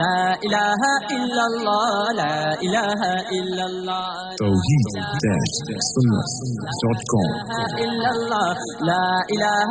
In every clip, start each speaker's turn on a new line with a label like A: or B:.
A: لا إله إلا الله لا إله إلا الله
B: tawheed-sunnah.com
A: لا إله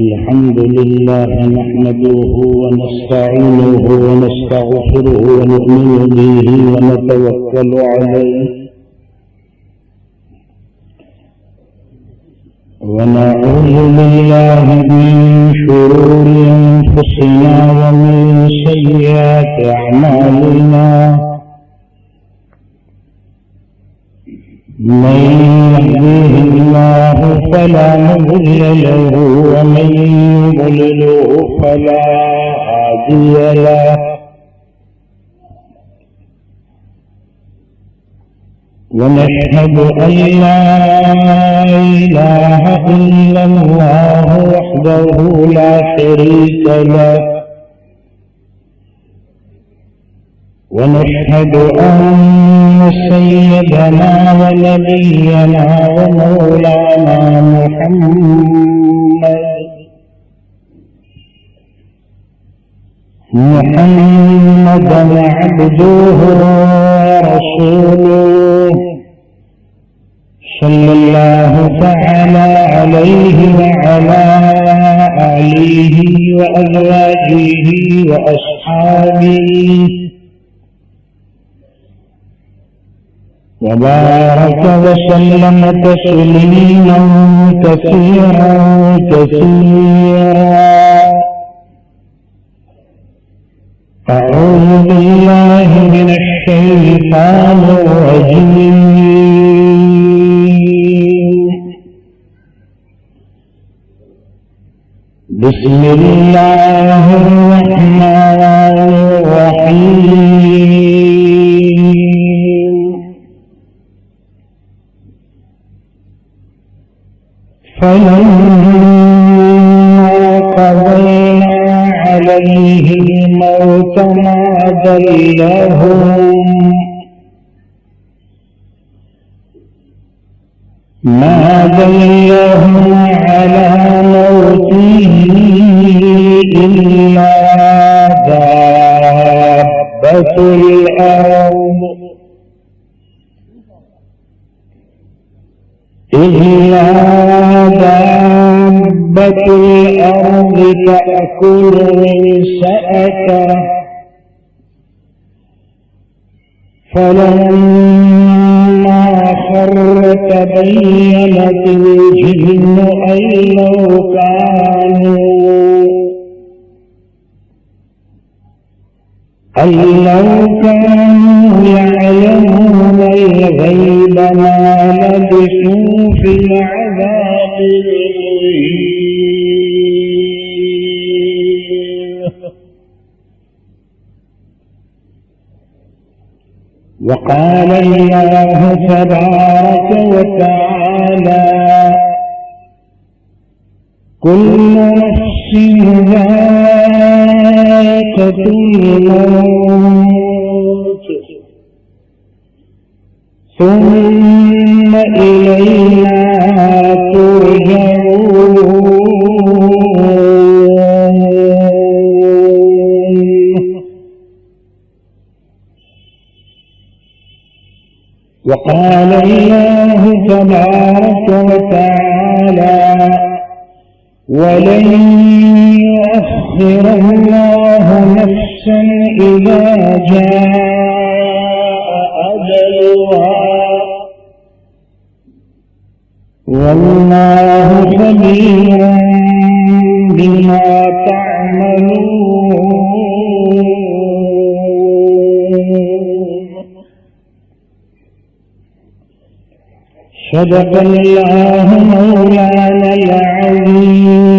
C: الحمد لله نحمده ونستعينه ونستغفره ونؤمن به ونتوكل عليه ونعوذ بالله من شرور أنفسنا ومن سيئات أعمالنا من يهده الله فلا مضل له ومن يضلله فلا هادي له ونشهد أن لا إله إلا الله وحده لا شريك له ونشهد أن سيدنا ونبينا ومولانا محمدا عبده ورسوله صلى الله تعالى عليه وعلى آله وأزواجه وأصحابه وبارك وسلم تسليما كثيرا أعوذ بالله من الشيطان الرجيم بسم الله الرحمن الرحيم فلما قضينا عليه الموت ما دلهم على موته إلا دابة الأرض تأكل من سأته فلما خر تبينت الجن أن لو كانوا يعلمون الغيب ما لبثوا في العذاب وقال الله تبارك وتعالى كل نفس ذائقة الموت ثم إلينا ترجعون وقال الله تبارك وتعالى ولن يؤخر الله نفسا إذا جاء أجلها والله خبير بما تعملون صدق الله مولانا العظيم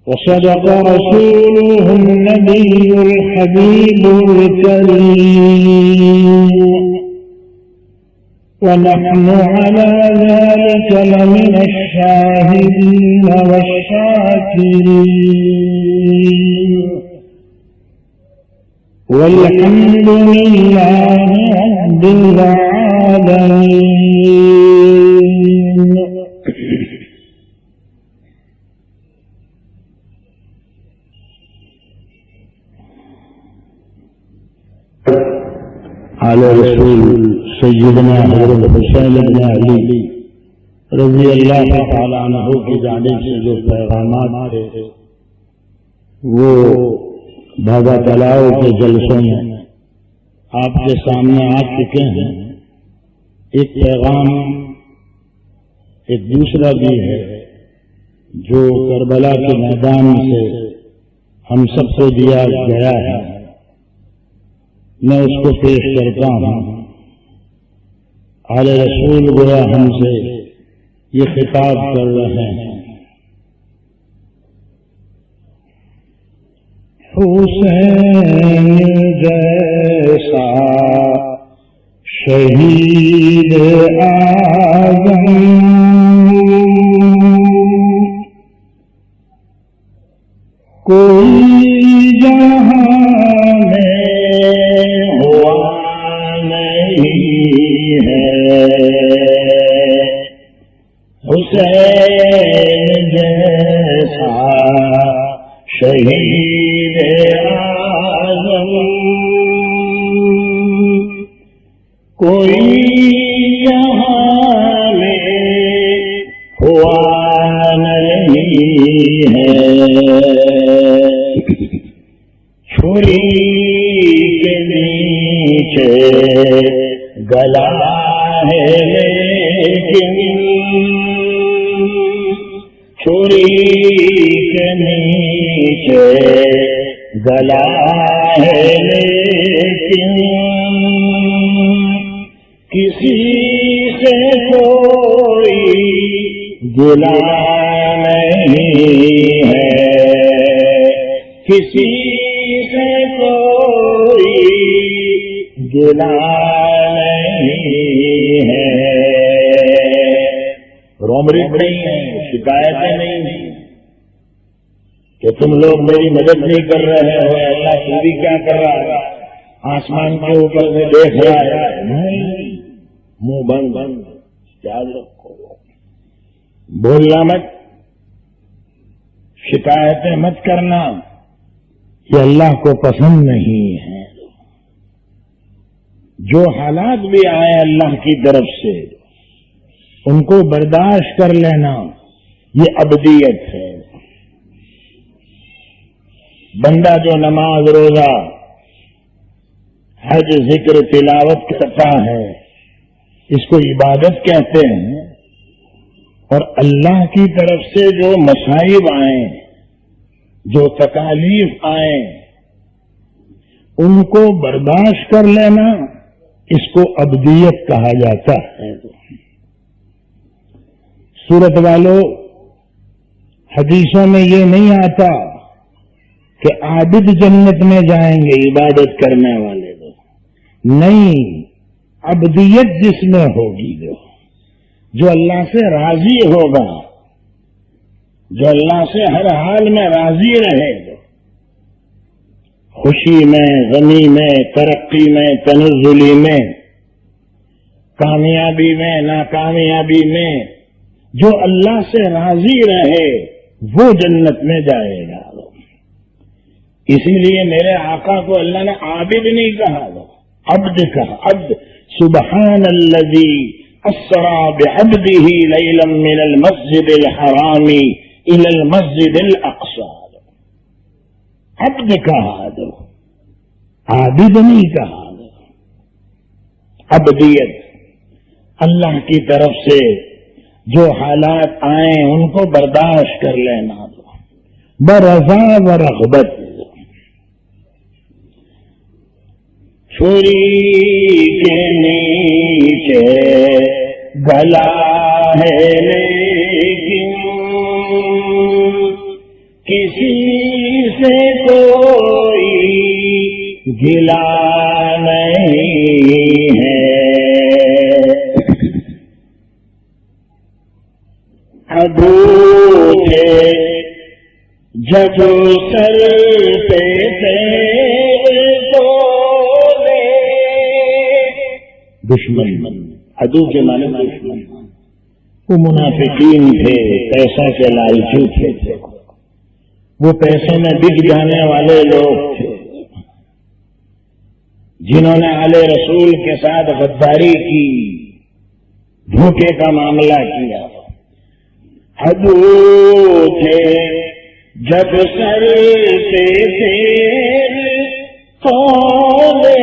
C: وصدق رسوله النبي الحبيب الكريم ونحن على ذلك لمن الشاهدين والشاكرين والحمد لله رب العالمين.
D: على رسول سیدنا حضرت حسین بن علی رضی اللہ تعالیٰ عنہ کی جانب سے جو پیغامات تھے وہ بھاگا تلاؤ کے جلسوں میں آپ کے سامنے آ چکے ہیں. ایک پیغام ایک دوسرا بھی ہے جو کربلا کے میدان سے ہم سب کو دیا گیا ہے، میں اس کو پیش کرتا ہوں. اعلی رسول گویا ہم سے یہ خطاب کر رہے ہیں.
C: حسین جیسا شہید اعظم کوئی جہاں میں ہوا نہیں ہے. حسین جیسا شہید اعظم کوئی یہاں میں ہوا نہیں ہے. چھری کے نیچے گلا ہے لیکن چھری کے نیچے گلا ہے لیکن کسی سے کوئی گلا نہیں ہے. کسی سے کوئی گلا نہیں ہے. رومرٹ نہیں ہے، شکایتیں نہیں ہیں کہ تم لوگ میری مدد نہیں کر رہے ہو، اللہ پوری کیا کر رہا ہے، آسمان کے اوپر سے دیکھ رہا ہے. نہیں، منہ بند بند یاد رکھو، بولنا مت، شکایتیں مت کرنا، یہ اللہ کو پسند نہیں ہے. جو حالات بھی آئے اللہ کی طرف سے ان کو برداشت کر لینا، یہ ابدیت ہے. بندہ جو نماز روزہ حج ذکر تلاوت کرتا ہے اس کو عبادت کہتے ہیں. اور اللہ کی طرف سے جو مصائب آئیں، جو تکالیف آئیں، ان کو برداشت کر لینا، اس کو ابدیت کہا جاتا ہے. سورت والوں، حدیثوں میں یہ نہیں آتا کہ عابد جنت میں جائیں گے عبادت کرنے والے لوگ. نہیں، ابدیت جس میں ہوگی، جو اللہ سے راضی ہوگا، جو اللہ سے ہر حال میں راضی رہے گا، خوشی میں، غمی میں، ترقی میں، تنزلی میں، کامیابی میں، ناکامیابی میں، جو اللہ سے راضی رہے وہ جنت میں جائے گا. اسی لیے میرے آقا کو اللہ نے عابد نہیں کہا، عبد کہا. عبد. سبحان الذی اسرا بعبده لیلا من المسجد الحرام الى المسجد الاقصى. عبد کہا، عابد نہیں کہا. عبدیت اللہ کی طرف سے جو حالات آئیں ان کو برداشت کر لینا، برضا و رغبت. چھری کے نیچے گلا ہے لیکن کسی سے کوئی گلا نہیں ہے. عدو تھے جب سر پہ دشمن، عدو کے معنی دشمن، وہ منافقین تھے، پیسہ کے لالچی تھے، وہ پیسے میں بک جانے والے لوگ تھے جنہوں نے اہل رسول کے ساتھ غداری کی، دھوکے کا معاملہ کیا۔ عدو تھے جب سر پہ تیر کھولے،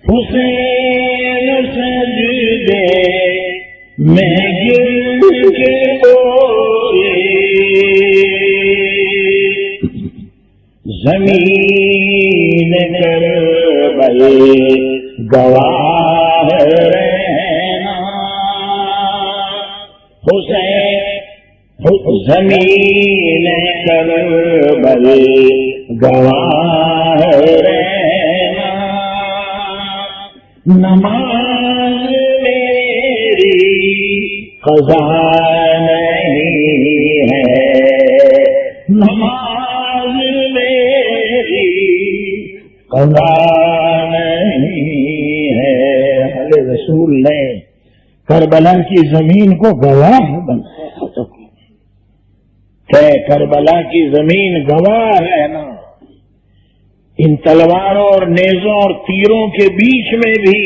C: حسین سجدے میں گر کے بولے، زمین کربل گواہ رہنا، حسین زمین کربل گواہ رہنا، نماز میری قضا نہیں ہے، نماز میری قضا نہیں ہے۔ اہل رسول نے کربلا کی زمین کو گواہ بنایا، کہ کربلا کی زمین گواہ ہے نا، ان تلواروں اور نیزوں اور تیروں کے بیچ میں بھی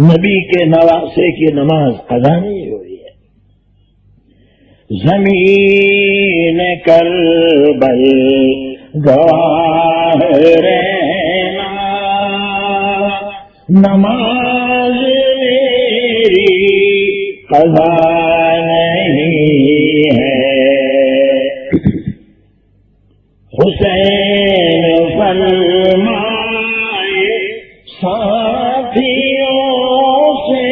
C: نبی کے نواسے کی نماز قضا نہیں ہوئی ہے۔ زمین کربل گواہ رہنا، نماز میری قضا نہیں ہے۔ حسین فرمائے ساتھیوں سے،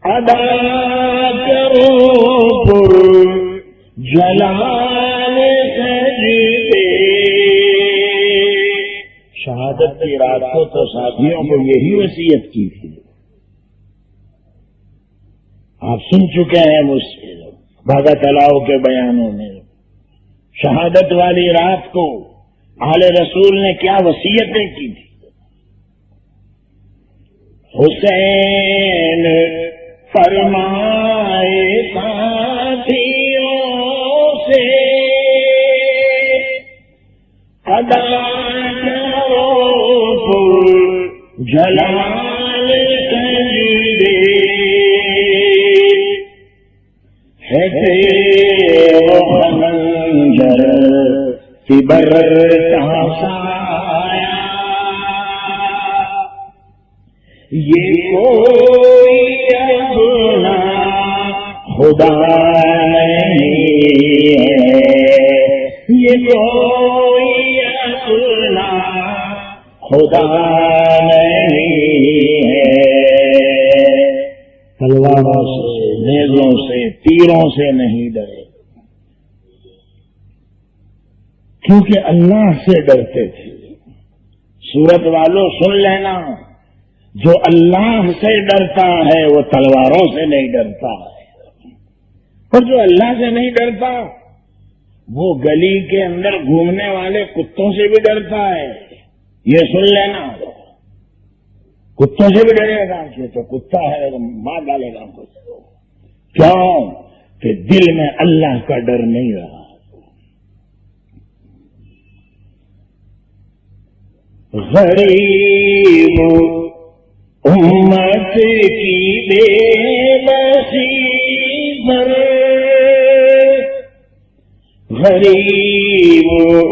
C: ادا کرو پر جلال سجدے۔ شہادت کی رات کو تو ساتھیوں کو یہی وصیت کی تھی، آپ سن چکے ہیں مجھ سے بھاگا تلاؤ کے بیانوں میں۔ شہادت والی رات کو اہل رسول نے کیا وصیتیں کی تھی؟ حسین فرمائے ساتھیوں سے، ادا کرو پر جلال سجدے، ہے خنجر کی برتا سایہ، یہ کوئی اپنا خدا نہیں ہے، یہ کوئی اپنا خدا نہیں ہے۔ تلواروں سے، نیزوں سے، تیروں سے نہیں ڈرے، کیونکہ اللہ سے ڈرتے تھے۔ سورت والوں سن لینا، جو اللہ سے ڈرتا ہے وہ تلواروں سے نہیں ڈرتا ہے، اور جو اللہ سے نہیں ڈرتا وہ گلی کے اندر گھومنے والے کتوں سے بھی ڈرتا ہے۔ یہ سن لینا، کتوں سے بھی ڈرے گا کہ تو کتا ہے تو مار ڈالے گا کچھ، کیوں کہ دل میں اللہ کا ڈر نہیں رہا۔ غریب امت کی بے بسی پر، غریب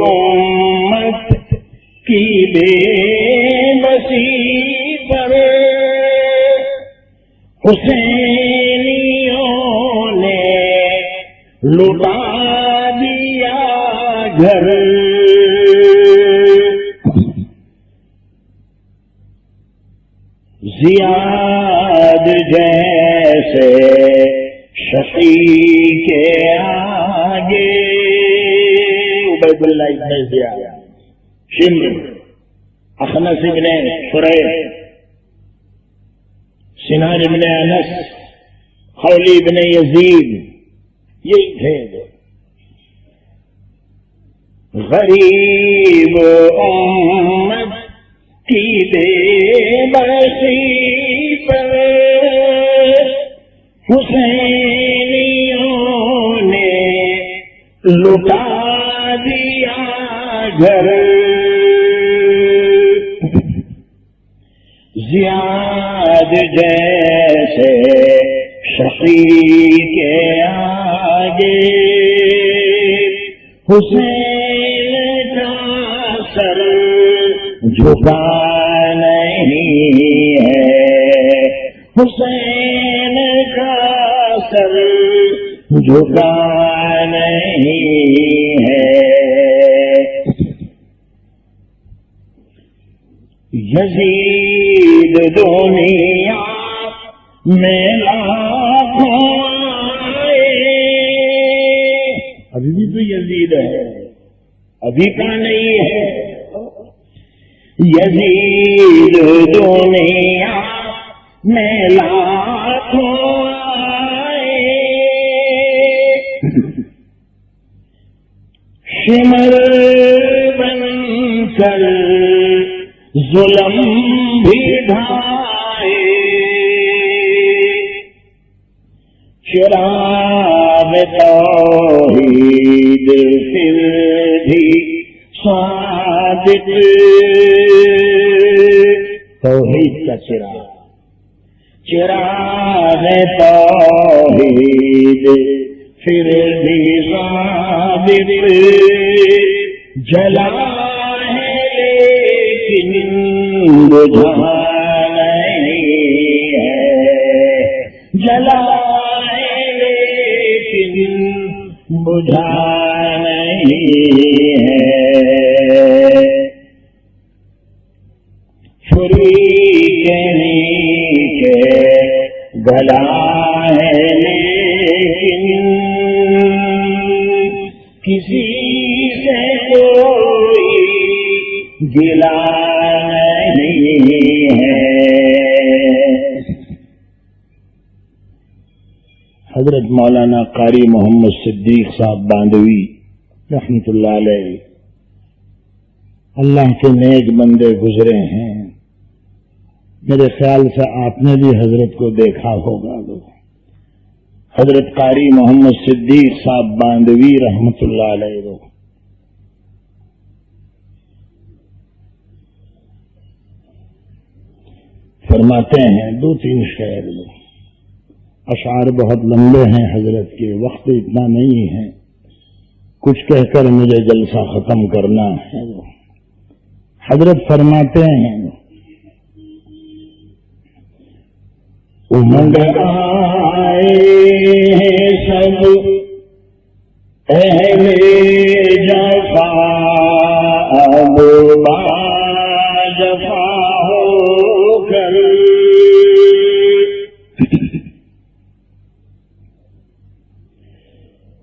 C: امت کی بے بسی پر، حسینیوں نے لٹا دیا گھر، زیاد جیسے شقی کے آگے، عبید اللہ ابن زیاد، شمر، اخنس ابن شریح، سنان ابن انس، خولی ابن یزید، یہی تھے جو غریب امت کی بے بسی پر حسینیوں نے لٹا دیا گھر، زیاد جیسے شقی کے آگے حسین کا سر جھکا نہیں ہے، حسین کا سر جھکا نہیں ہے، یزید دنیا میں لاکھوں آئے، ابھی بھی تو یزید ہے، ابھی کا نہیں ہے، یزید دنیا میں لاکھوں آئے، شمر بن کر ظلم بھی ڈھائے، چراغ توحید پھر بھی صادق، توحید کا چراغ توحید پھر بھی صادق، جلا ہے لیکن بجھا نہیں ہے، جلا ہے لیکن بجھا نہیں ہے، چھری کے نیچے گلا ہے لیکن کسی سے کوئی گلا نہیں ہے۔ حضرت مولانا قاری محمد صدیق صاحب باندوی رحمۃ اللہ علیہ اللہ کے نیک بندے گزرے ہیں، میرے خیال سے آپ نے بھی حضرت کو دیکھا ہوگا۔ حضرت قاری محمد صدیق صاحب باندوی رحمۃ اللہ علیہ فرماتے ہیں، دو تین شعر اشعار بہت لمبے ہیں حضرت کے، وقت اتنا نہیں ہے، کچھ کہہ کر مجھے جلسہ ختم کرنا ہے۔ حضرت فرماتے ہیں، امنگ آئے ہیں سب اہل جفا، اب با جفا ہو کر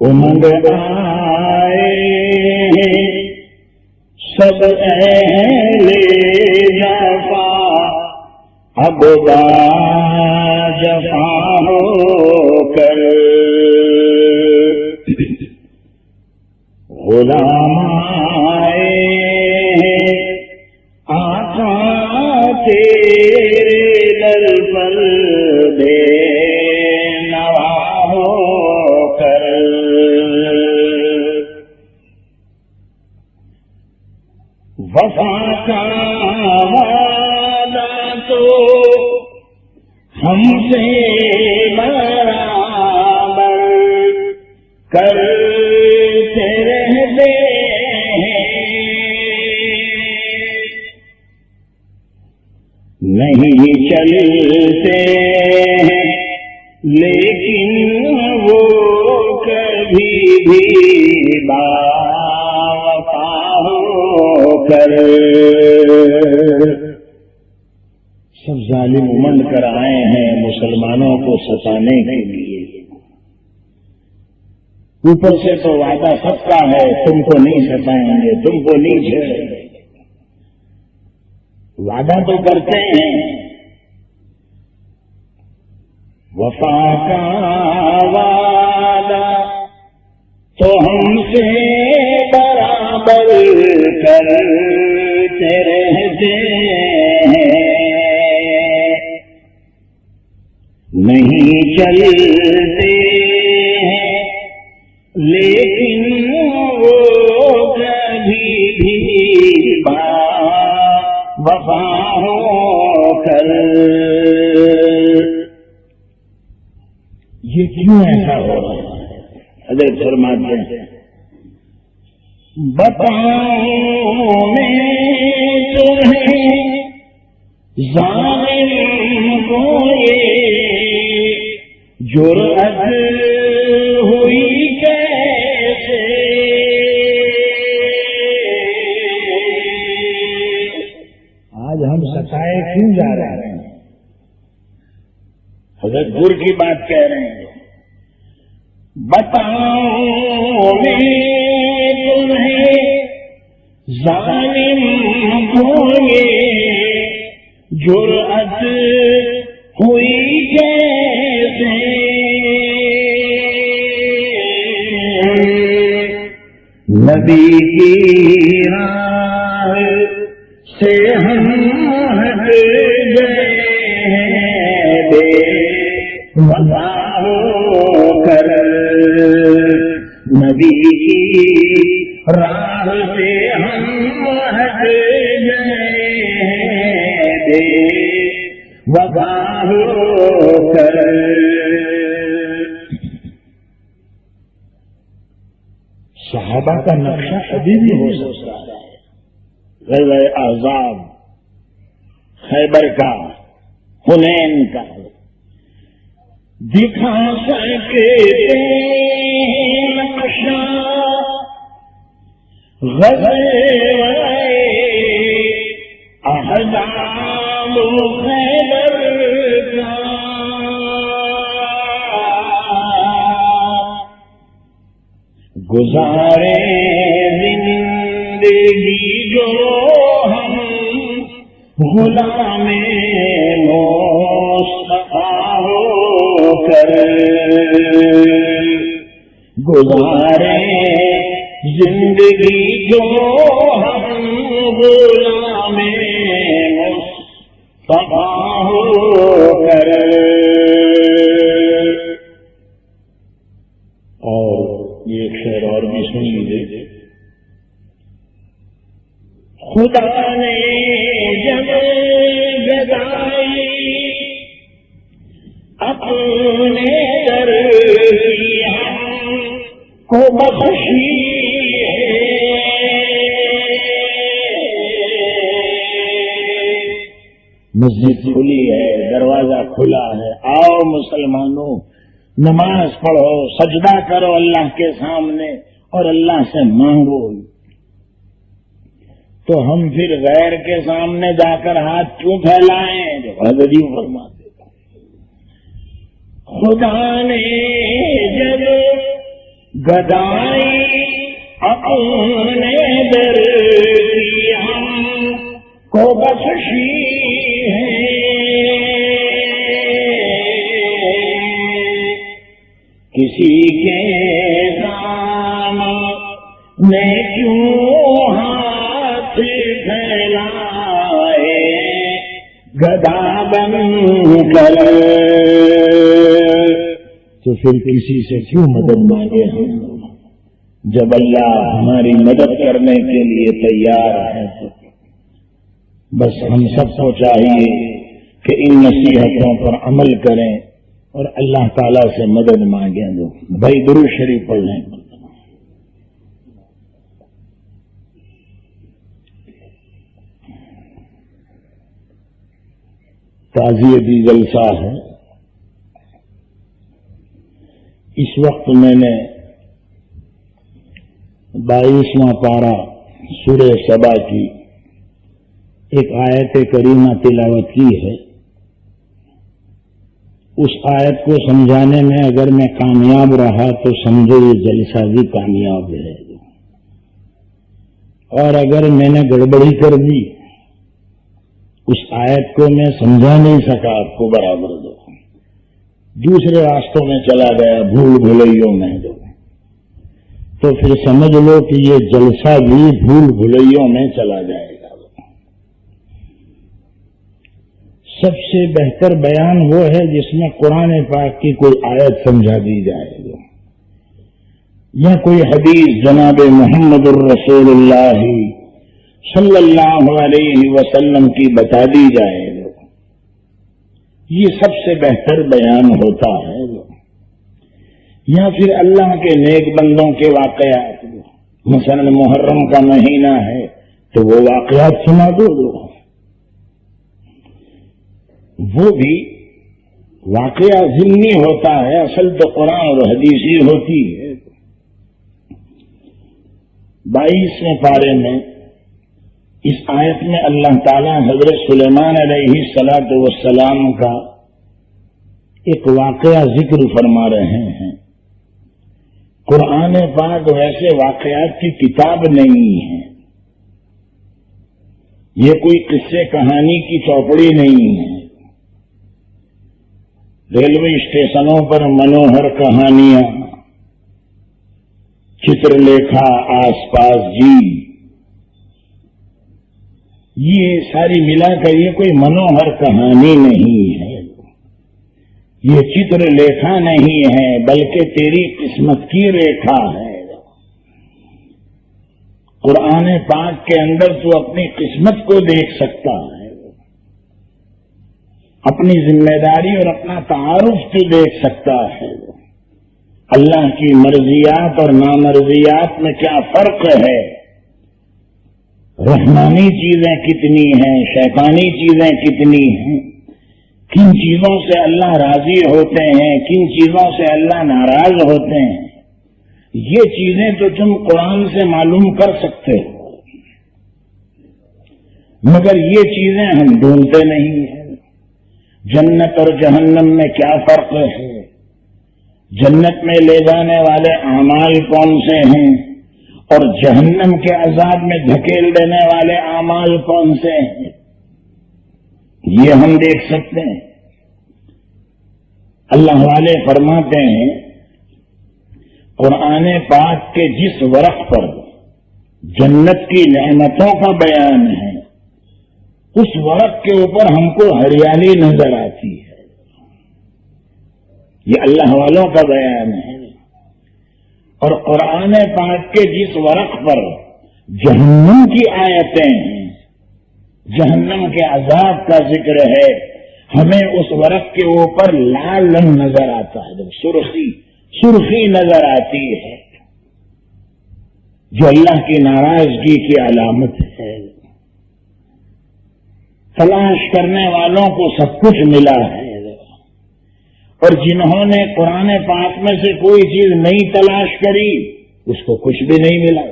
C: امنگ آئے ہیں سب اہل جفا، اب با جفا ہو کر غلام آئے ہیں آقا تیرے در پر بے نوا ہو کر، وفا کا وعدہ تو ہم سے برابر کرتے رہتے ہیں، نہیں چلتے ہیں لیکن وہ کبھی بھی باوفا ہو کر، سب ظالم امنڈ کر آئے ہیں مسلمانوں کو ستانے کے لیے، اوپر سے تو وعدہ سب کا ہے تم کو نہیں ستائیں گے، تم کو نہیں چھیڑیں گے، وعدہ تو کرتے ہیں وفا کا وعدہ تو ہم سے برابر کرتے رہتے ہیں، نہیں چلتے ہیں لیکن وہ کبھی بھی وفا ہو کر۔ یہ کیوں ایسا ہو رہا ہے؟ حضرت فرماتے ہیں بتاؤں میں تمہیں ظالم کو یہ جرأت ہوئی کیسے، آج ہم ستائے کیوں جا رہے ہیں؟ حضرت گر کی بات کہہ رہے ہیں، بتاؤں میں تمہیں ظالم کو یہ جرأت ہوئی کیسے، نبی کی راہ سے ہم ہٹ گئے ہیں بے وفا ہو کر، نبی کی راہ سے ہم ہٹ گئے ہیں بے وفا ہو کر۔ صحابہ کا نقشہ ابھی بھی ہو سکتا ہے، غزوہ احزاب، خیبر کا، حنین کا، دکھا سکتے نقشہ غزوہ احزاب خیبر کا، گزارے زندگی جو ہم غلام مصطفیٰ ہو کر، گزارے زندگی جو ہم غلام مصطفیٰ ہو کر۔ اور یہ شعر اور بھی سن لیجیے، خدا نے جب گدائی اپنے در کی ہم کو بخشی ہے، مسجد کھلی ہے، دروازہ کھلا ہے، آؤ مسلمانوں نماز پڑھو، سجدہ کرو اللہ کے سامنے اور اللہ سے مانگو، تو ہم پھر غیر کے سامنے جا کر ہاتھ کیوں پھیلائیں؟ جو حضرت فرماتے خدا نے جب گدائی اپنے در کی ہم کو بخشی ہے، کسی کے سامنے کیوں ہاتھ پھیلائے گدا بن کر، تو پھر کسی سے کیوں مدد مانگے ہم؟ جب اللہ ہماری مدد کرنے کے لیے تیار ہے تو بس ہم سب کو چاہیے کہ ان نصیحتوں پر عمل کریں اور اللہ تعالیٰ سے مدد مانگیں۔ دو بھائی درود شریف پڑھ لیں۔ تعزیتی جلسہ ہے، اس وقت میں نے 22واں پارہ سورہ سبا کی ایک آیت کریمہ تلاوت کی ہے۔ اس آیت کو سمجھانے میں اگر میں کامیاب رہا تو سمجھو یہ جلسہ بھی کامیاب ہے، اور اگر میں نے گڑبڑی کر دی، اس آیت کو میں سمجھا نہیں سکا آپ کو برابر دو، دوسرے راستوں میں چلا گیا بھول بھلائیوں میں، تو پھر سمجھ لو کہ یہ جلسہ بھی بھول بھلائیوں میں چلا جائے گا۔ سب سے بہتر بیان وہ ہے جس میں قرآن پاک کی کوئی آیت سمجھا دی جائے گا یا کوئی حدیث جناب محمد الرسول اللہ صلی اللہ علیہ وسلم کی بتا دی جائے گا، یہ سب سے بہتر بیان ہوتا ہے۔ یا پھر اللہ کے نیک بندوں کے واقعات، مثلا محرم کا مہینہ ہے تو وہ واقعات سنا دو، وہ بھی واقعہ ضمنی ہوتا ہے، اصل تو قرآن اور حدیثی ہوتی ہے۔ 22ویں پارے میں اس آیت میں اللہ تعالیٰ حضرت سلیمان علیہ السلام کا ایک واقعہ ذکر فرما رہے ہیں۔ قرآن پاک ویسے واقعات کی کتاب نہیں ہے، یہ کوئی قصے کہانی کی چوپڑی نہیں ہے۔ ریلوے اسٹیشنوں پر منوہر کہانیاں، چتر لیکھا آس پاس جی، یہ ساری ملا کر یہ کوئی منوہر کہانی نہیں ہے، یہ چتر لیکھا نہیں ہے، بلکہ تیری قسمت کی ریکھا ہے۔ قرآن پاک کے اندر تو اپنی قسمت کو دیکھ سکتا ہے، اپنی ذمہ داری اور اپنا تعارف تو دیکھ سکتا ہے، اللہ کی مرضیات اور نامرضیات میں کیا فرق ہے، رحمانی چیزیں کتنی ہیں، شیطانی چیزیں کتنی ہیں، کن چیزوں سے اللہ راضی ہوتے ہیں، کن چیزوں سے اللہ ناراض ہوتے ہیں، یہ چیزیں تو تم قرآن سے معلوم کر سکتے ہو، مگر یہ چیزیں ہم ڈھونڈتے نہیں ہیں۔ جنت اور جہنم میں کیا فرق ہے، جنت میں لے جانے والے اعمال کون سے ہیں اور جہنم کے عذاب میں دھکیل دینے والے اعمال کون سے ہیں، یہ ہم دیکھ سکتے ہیں۔ اللہ والے فرماتے ہیں قرآن پاک کے جس ورق پر جنت کی نعمتوں کا بیان ہے اس ورق کے اوپر ہم کو ہریالی نظر آتی ہے، یہ اللہ والوں کا بیان ہے۔ اور قرآن پاک کے جس ورق پر جہنم کی آیتیں ہیں، جہنم کے عذاب کا ذکر ہے، ہمیں اس ورق کے اوپر لال رنگ نظر آتا ہے، سرخی نظر آتی ہے، جو اللہ کی ناراضگی کی علامت ہے۔ تلاش کرنے والوں کو سب کچھ ملا ہے، اور جنہوں نے قرآن پاک میں سے کوئی چیز نہیں تلاش کری اس کو کچھ بھی نہیں ملا۔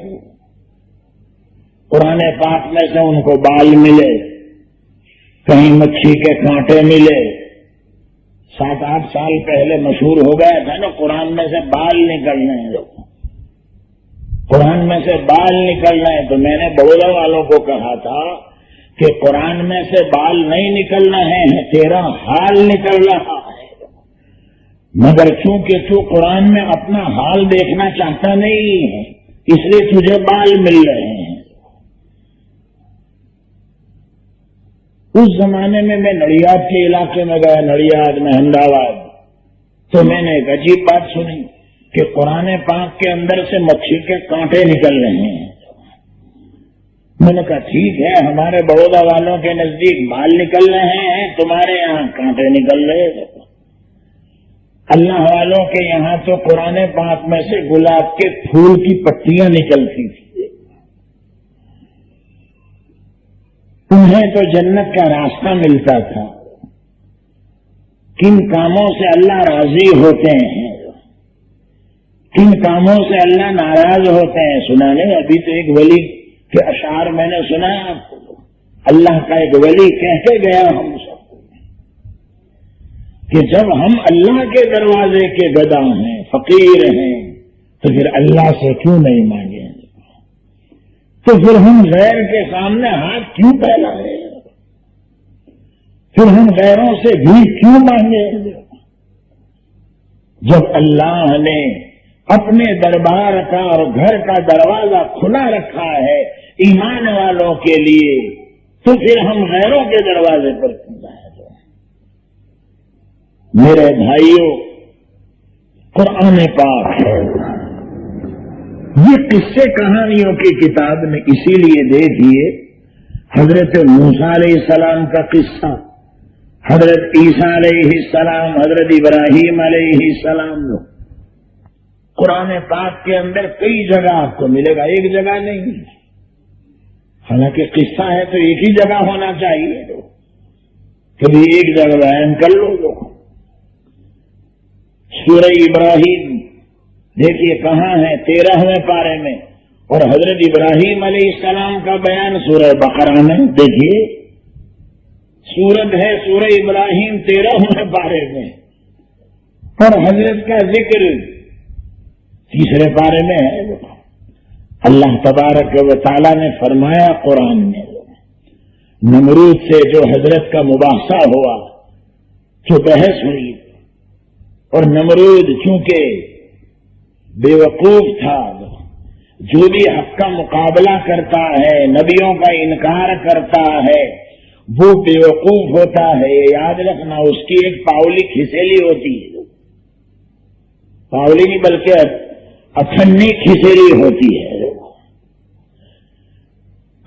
C: قرآن پاک میں سے ان کو بال ملے، کہیں مچھی کے کانٹے ملے۔ 7-8 سال پہلے مشہور ہو گیا تھا نا قرآن میں سے بال نکلنے ہیں، قرآن میں سے بال نکلنا ہے، تو میں نے بڑودا والوں کو کہا تھا کہ قرآن میں سے بال نہیں نکل رہے ہیں، تیرا حال نکل رہا ہے، مگر چونکہ تو قرآن میں اپنا حال دیکھنا چاہتا نہیں ہے اس لیے تجھے بال مل رہے ہیں۔ اس زمانے میں نڑیاد کے علاقے میں گیا، نڑیاد مہند آباد، تو میں نے ایک عجیب بات سنی کہ قرآن پاک کے اندر سے مچھی کے کانٹے نکل رہے ہیں۔ میں نے کہا ٹھیک ہے، ہمارے بڑودا والوں کے نزدیک بال نکل رہے ہیں، تمہارے یہاں کانٹے نکل رہے ہیں۔ اللہ والوں کے یہاں تو قرآن پاک میں سے گلاب کے پھول کی پتیاں نکلتی تھی۔ انہیں تو جنت کا راستہ ملتا تھا۔ کن کاموں سے اللہ راضی ہوتے ہیں، کن کاموں سے اللہ ناراض ہوتے ہیں سنا نہیں؟ ابھی تو ایک ولی کے اشعار میں نے سنا ہے آپ کو، اللہ کا ایک ولی کہتے گیا ہم سب کو کہ جب ہم اللہ کے دروازے کے گدا ہیں، فقیر ہیں، تو پھر اللہ سے کیوں نہیں مانگے؟ تو پھر ہم غیر کے سامنے ہاتھ کیوں پھیلائیں؟ پھر ہم غیروں سے بھی کیوں مانگے؟ جب اللہ نے اپنے دربار کا اور گھر کا دروازہ کھلا رکھا ہے ایمان والوں کے لیے، تو پھر ہم غیروں کے دروازے پر کیوں جائیں؟ میرے بھائیوں، قرآن پاک یہ قصے کہانیوں کی کتاب میں اسی لیے دیکھیے حضرت موسیٰ علیہ السلام کا قصہ، حضرت عیسیٰ علیہ السلام، حضرت ابراہیم علیہ السلام، قرآن پاک کے اندر کئی جگہ آپ کو ملے گا، ایک جگہ نہیں، حالانکہ قصہ ہے تو ایک ہی جگہ ہونا چاہیے، کبھی ایک جگہ بیان کر لو تو سورہ ابراہیم دیکھیے کہاں ہے، 13ویں پارے میں، اور حضرت ابراہیم علیہ السلام کا بیان سورہ بقرہ میں، دیکھیے سورت ہے سورہ ابراہیم 13ویں پارے میں، اور حضرت کا ذکر 3 پارے میں ہے۔ اللہ تبارک و تعالیٰ نے فرمایا قرآن میں، نمرود سے جو حضرت کا مباحثہ ہوا، جو بحث ہوئی، اور نمرود چونکہ بے وقوف تھا، جو بھی حق کا مقابلہ کرتا ہے، نبیوں کا انکار کرتا ہے، وہ بے وقوف ہوتا ہے، یاد رکھنا، اس کی ایک پاولی کھسیلی ہوتی ہے، پاولی نہیں بلکہ اٹھنی کھسیلی ہوتی ہے۔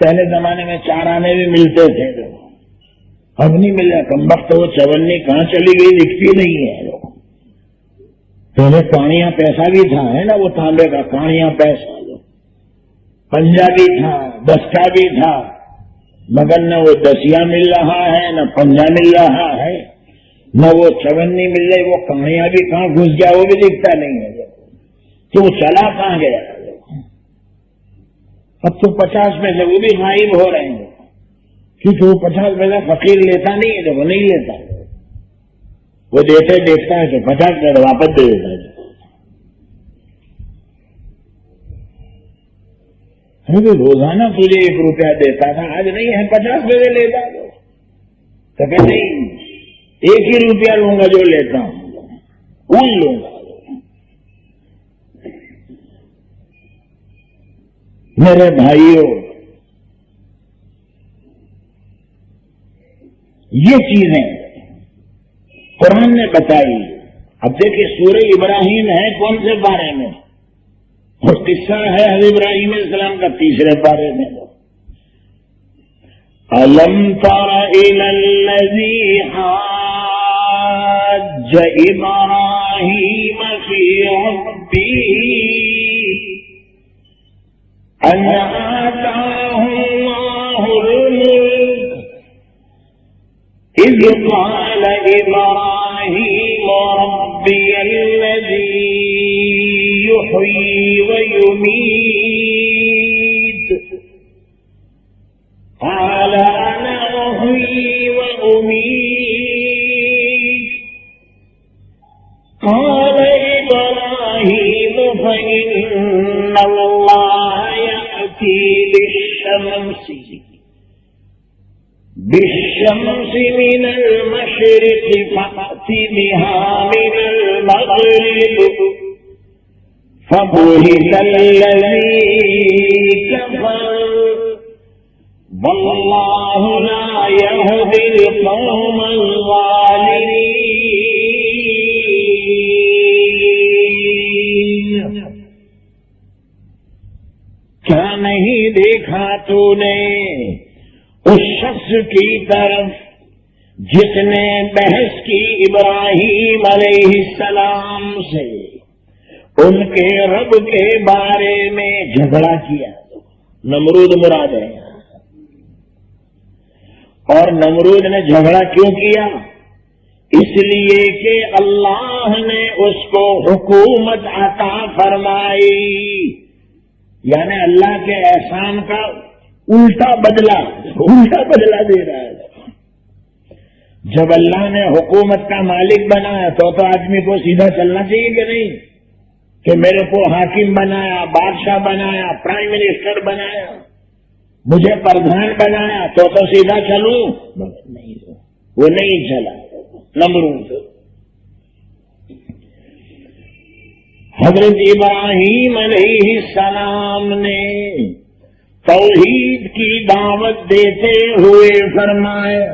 C: پہلے زمانے میں 4 آنے بھی ملتے تھے، اب نہیں مل رہا، کم وقت وہ چونی کہاں چلی گئی دکھتی نہیں ہے۔ پہلے کانیاں پیسہ بھی تھا، ہے نا، وہ تانبے کا کانیاں پیسہ، پنجا بھی تھا، دستا بھی تھا، مگر نہ وہ دسیاں مل رہا ہے، نہ پنجا مل رہا ہے، نہ وہ چونی مل رہی، وہ کانیاں بھی کہاں گھس گیا وہ بھی دکھتا نہیں ہے، تو وہ چلا کہاں گیا؟ اب تو 50 پیسے وہ بھی غائب ہو رہے ہیں، کیونکہ وہ 50 پیسہ فقیر لیتا نہیں ہے، تو وہ نہیں لیتا، وہ دیتے دیکھتا ہے تو 50 پیسے واپس دے دیتا ہے۔ روزانہ تجھے 1 روپیہ دیتا تھا، آج نہیں ہے 50 پیسے لیتا، تو کہ نہیں 1 ہی روپیہ لوں گا جو لیتا ہوں، اون لوں گا۔ میرے بھائیوں، یہ چیزیں قرآن نے بتائی۔ اب دیکھیں سورہ ابراہیم ہے کون سے بارے میں، اور قصہ ہے حضرت ابراہیم علیہ السلام کا 3 پارے میں۔ أَلَمْ تَرَ إِلَى الَّذِي حَاجَّ إِبْرَاهِيمَ فِي رَبِّهِ أَنْ آتَاهُ اللَّهُ الْمُلْكَ إِذْ قَالَ إِبْرَاهِيمُ رَبِّيَ الَّذِي يُحْيِي وَيُمِيتُ قَالَ أَنَا أُحْيِي وَأُمِيتُ قَالَ إِبْرَاهِيمُ فَإِنَّ اللَّهَ يَأْتِي بالشمس من المشرق فأت بها من المغرب فبهت الذي كفر والله لا يهدي القوم الظالمين۔ کیا نہیں دیکھا تو نے اس شخص کی طرف جس نے بحث کی ابراہیم علیہ السلام سے، ان کے رب کے بارے میں جھگڑا کیا، نمرود مراد ہے، اور نمرود نے جھگڑا کیوں کیا؟ اس لیے کہ اللہ نے اس کو حکومت عطا فرمائی، یعنی اللہ کے احسان کا الٹا بدلہ دے رہا ہے۔ جب اللہ نے حکومت کا مالک بنایا تو آدمی کو سیدھا چلنا چاہیے کہ نہیں، کہ میرے کو حاکم بنایا، بادشاہ بنایا، پرائم منسٹر بنایا، مجھے پردھان بنایا تو سیدھا چلوں؟ نہیں، وہ نہیں چلا نمرود۔ حضرت ابراہیم علیہ السلام نے توحید کی دعوت دیتے ہوئے فرمایا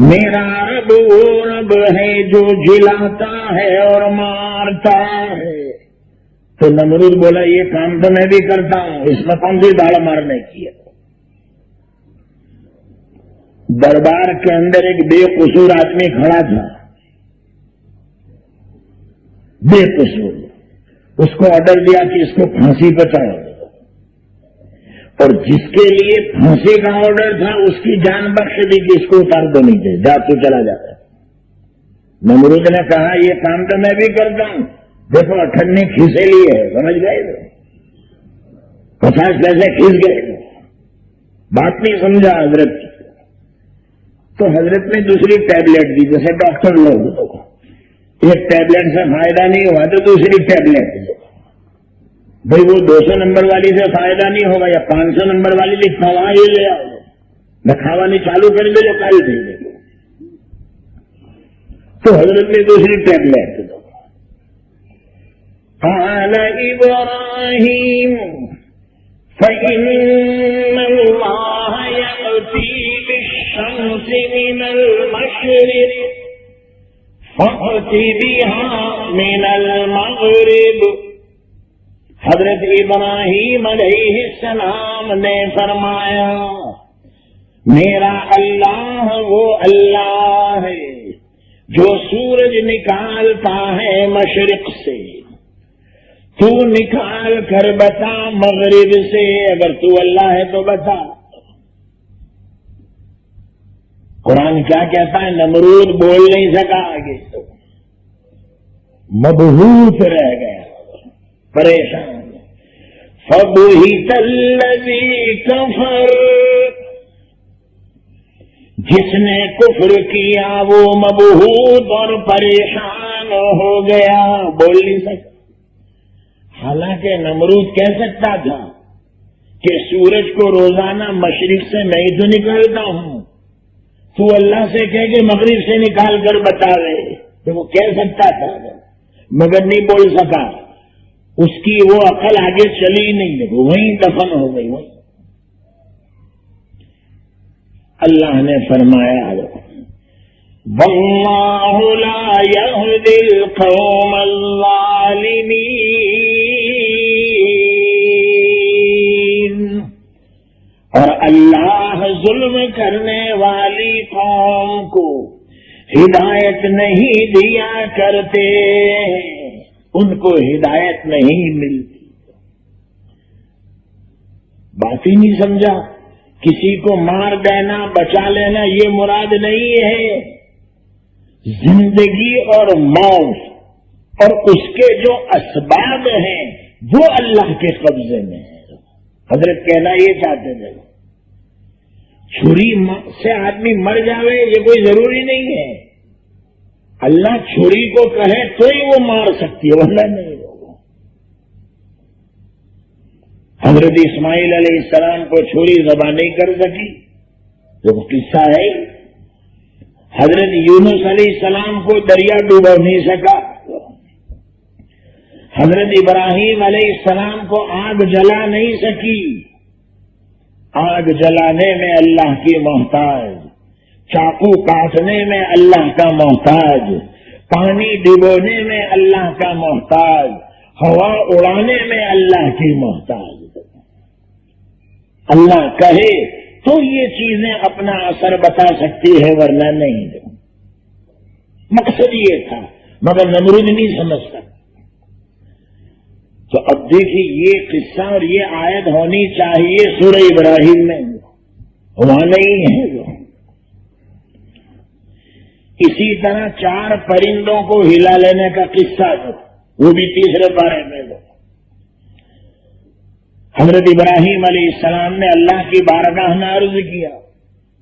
C: میرا رب وہ رب ہے جو جلاتا ہے اور مارتا ہے. تو نمرود بولا یہ کام تو میں بھی کرتا ہوں، اس میں کون سی داڑ مارنے کی ہے. دربار کے اندر ایک بے قصور آدمی کھڑا تھا، بے قصور. اس کو آرڈر دیا کہ اس کو پھانسی پہ چڑھا دو، اور جس کے لیے پھانسی کا آرڈر تھا اس کی جان بخش دی کہ اس کو اتار دو نیچے، جا تو چلا جاتا ہے. نمرود نے کہا یہ کام تو میں بھی کرتا ہوں، دیکھو اٹھنی کھیسے لی ہے، سمجھ گئے 50 پیسے کھینچ گئے. بات نہیں سمجھا حضرت. تو حضرت نے دوسری ٹیبلٹ دی، جیسے ڈاکٹر لوگ ایک ٹیبلٹ سے فائدہ نہیں ہوا تو دوسری ٹیبلٹ دی. بھائی وہ 200 نمبر والی سے فائدہ نہیں ہوگا یا 500 نمبر والی لکھا ہوا یہ لے آؤ، لکھاوانی چالو کر دے جو کل دے دے. تو حضرت نے دوسری ٹیبلٹ دو. قال ابراہیم فإن اللہ یأتی بالشمس من المشرق فأت بها من المغرب. حضرت ابراہیم علیہ السلام نے فرمایا میرا اللہ وہ اللہ ہے جو سورج نکالتا ہے مشرق سے، تو نکال کر بتا مغرب سے. اگر تو اللہ ہے تو بتا. قرآن کیا کہتا ہے؟ نمرود بول نہیں سکا آگے، مبہوت رہ گیا، پریشان. فَبُهِتَ الَّذِي كَفَرَ، جس نے کفر کیا وہ مبہوت اور پریشان ہو گیا، بول نہیں سکا. حالانکہ نمرود کہہ سکتا تھا کہ سورج کو روزانہ مشرق سے میں ہی تو نکالتا ہوں، تو اللہ سے کہہ کہ مغرب سے نکال کر بتا رہے. تو وہ کہہ سکتا تھا مگر نہیں بول سکا. اس کی وہ عقل آگے چلی نہیں، وہیں دفن ہو گئی. وہیں اللہ نے فرمایا واللہ لا یہدی القوم الظالمین، اور اللہ ظلم کرنے والی قوم کو ہدایت نہیں دیا کرتے، ان کو ہدایت نہیں ملتی. بات ہی نہیں سمجھا. کسی کو مار دینا بچا لینا یہ مراد نہیں ہے. زندگی اور موت اور اس کے جو اسباب ہیں وہ اللہ کے قبضے میں ہیں. حضرت کہنا یہ چاہتے تھے چھری سے آدمی مر جاوے یہ کوئی ضروری نہیں ہے. اللہ چھری کو کہے تو ہی وہ مار سکتی ہے، ورنہ نہیں. حضرت اسماعیل علیہ السلام کو چھری ذبح نہیں کر سکی، جو قصہ ہے. حضرت یونس علیہ السلام کو دریا ڈوبا نہیں سکا. حضرت ابراہیم علیہ السلام کو آگ جلا نہیں سکی. آگ جلانے میں اللہ کی محتاج، چاقو کاٹنے میں اللہ کا محتاج، پانی ڈبونے میں اللہ کا محتاج، ہوا اڑانے میں اللہ کی محتاج. اللہ کہے تو یہ چیزیں اپنا اثر بتا سکتی ہے، ورنہ نہیں. مقصد یہ تھا مگر نمرود نہیں سمجھتا. تو اب دیکھیے یہ قصہ اور یہ آیت ہونی چاہیے سورہ ابراہیم میں، وہاں نہیں ہے. اسی طرح 4 پرندوں کو ہلا لینے کا قصہ تھا، وہ بھی تیسرے پارے میں. حضرت ابراہیم علیہ السلام نے اللہ کی بارگاہ میں عرض کیا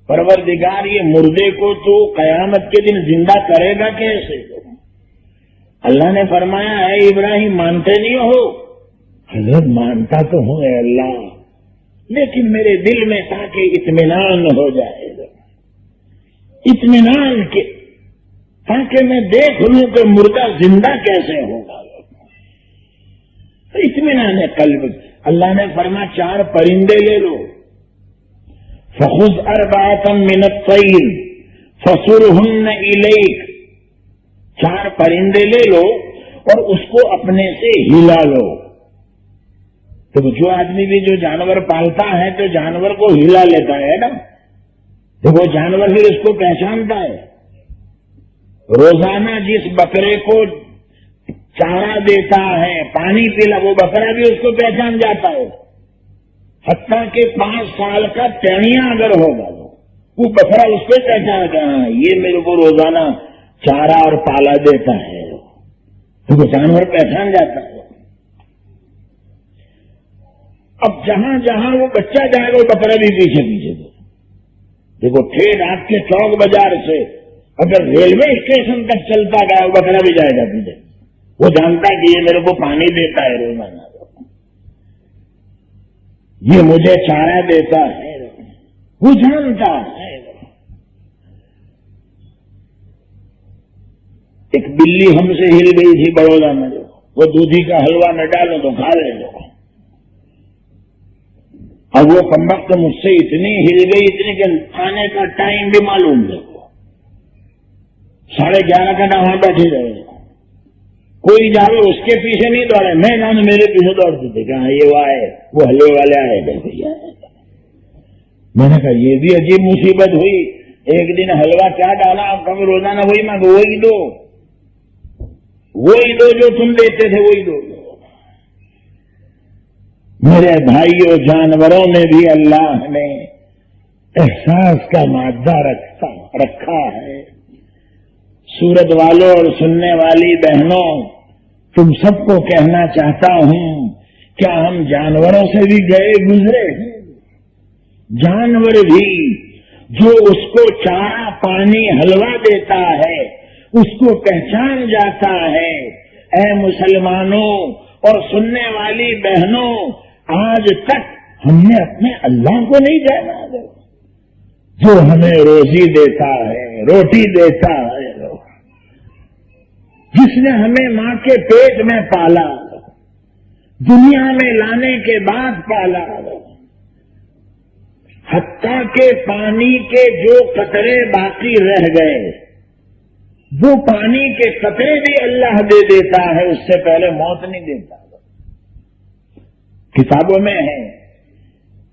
C: پروردگار یہ مردے کو تو قیامت کے دن زندہ کرے گا کیسے؟ اللہ نے فرمایا اے ابراہیم مانتے نہیں ہو؟ حضرت مانتا تو ہوں اے اللہ، لیکن میرے دل میں تاکہ اطمینان ہو جائے گا، اطمینان کے تاکہ میں دیکھ لوں کہ مردہ زندہ کیسے ہوگا. اطمینان قلب. اللہ نے فرمایا 4 پرندے لے لو. فخذ 4 من الطیر فصرهن الیک. 4 پرندے لے لو اور اس کو اپنے سے ہلا لو. تو جو آدمی بھی جو جانور پالتا ہے تو جانور کو ہلا لیتا ہے نا، تو وہ جانور پھر اس کو پہچانتا ہے. روزانہ جس بکرے کو چارہ دیتا ہے، پانی پلا، وہ بکرا بھی اس کو پہچان جاتا ہے. حتیٰ کہ 5 سال کا ٹیڑیاں اگر ہوگا وہ بکرا اس کو پہچانتا ہے، یہ میرے کو روزانہ چارہ اور پالا دیتا ہے، تو وہ جانور پہچان جاتا ہے. اب جہاں جہاں وہ بچہ جائے گا وہ بکرا بھی پیچھے پیچھے دے. دیکھو ٹھیک آپ کے چوک بازار سے اگر ریلوے اسٹیشن تک چلتا گیا وہ بکرا بھی جائے گا پیچھے. وہ جانتا ہے کہ یہ میرے کو پانی دیتا ہے روزانہ، یہ مجھے چارہ دیتا ہے، وہ جانتا ہے. ایک بلی ہم سے ہل گئی تھی بڑودا میں، وہ دودھی کا حلوہ نہ ڈالو تو کھا لے لو. اب وہ کمبخت مجھ سے اتنی ہل گئی، اتنی کہ آنے کا ٹائم بھی معلوم ہے. 11:30 کا وہاں بیٹھے رہے. کوئی جاوے اس کے پیچھے نہیں دوڑے، میں جانے میرے پیچھے دوڑتے تھے کہ ہاں یہ وہ آئے، وہ حلوے والے آئے. میں نے کہا یہ بھی عجیب مصیبت ہوئی. ایک دن حلوہ کیا ڈالا، آپ کبھی روزانہ وہی مانگو، وہی دو جو تم دیتے تھے وہی دو. میرے بھائیوں، جانوروں میں بھی اللہ نے احساس کا مادہ رکھا ہے. سورت والوں اور سننے والی بہنوں، تم سب کو کہنا چاہتا ہوں، کیا ہم جانوروں سے بھی گئے گزرے ہیں؟ جانور بھی جو اس کو چارہ پانی حلوہ دیتا ہے اس کو پہچان جاتا ہے. اے مسلمانوں اور سننے والی بہنوں، آج تک ہم نے اپنے اللہ کو نہیں جانا جو ہمیں روزی دیتا ہے، روٹی دیتا ہے، جس نے ہمیں ماں کے پیٹ میں پالا، دنیا میں لانے کے بعد پالا. حتیٰ کہ پانی کے جو قطرے باقی رہ گئے وہ پانی کے قطرے بھی اللہ دے دیتا ہے، اس سے پہلے موت نہیں دیتا. کتابوں میں ہے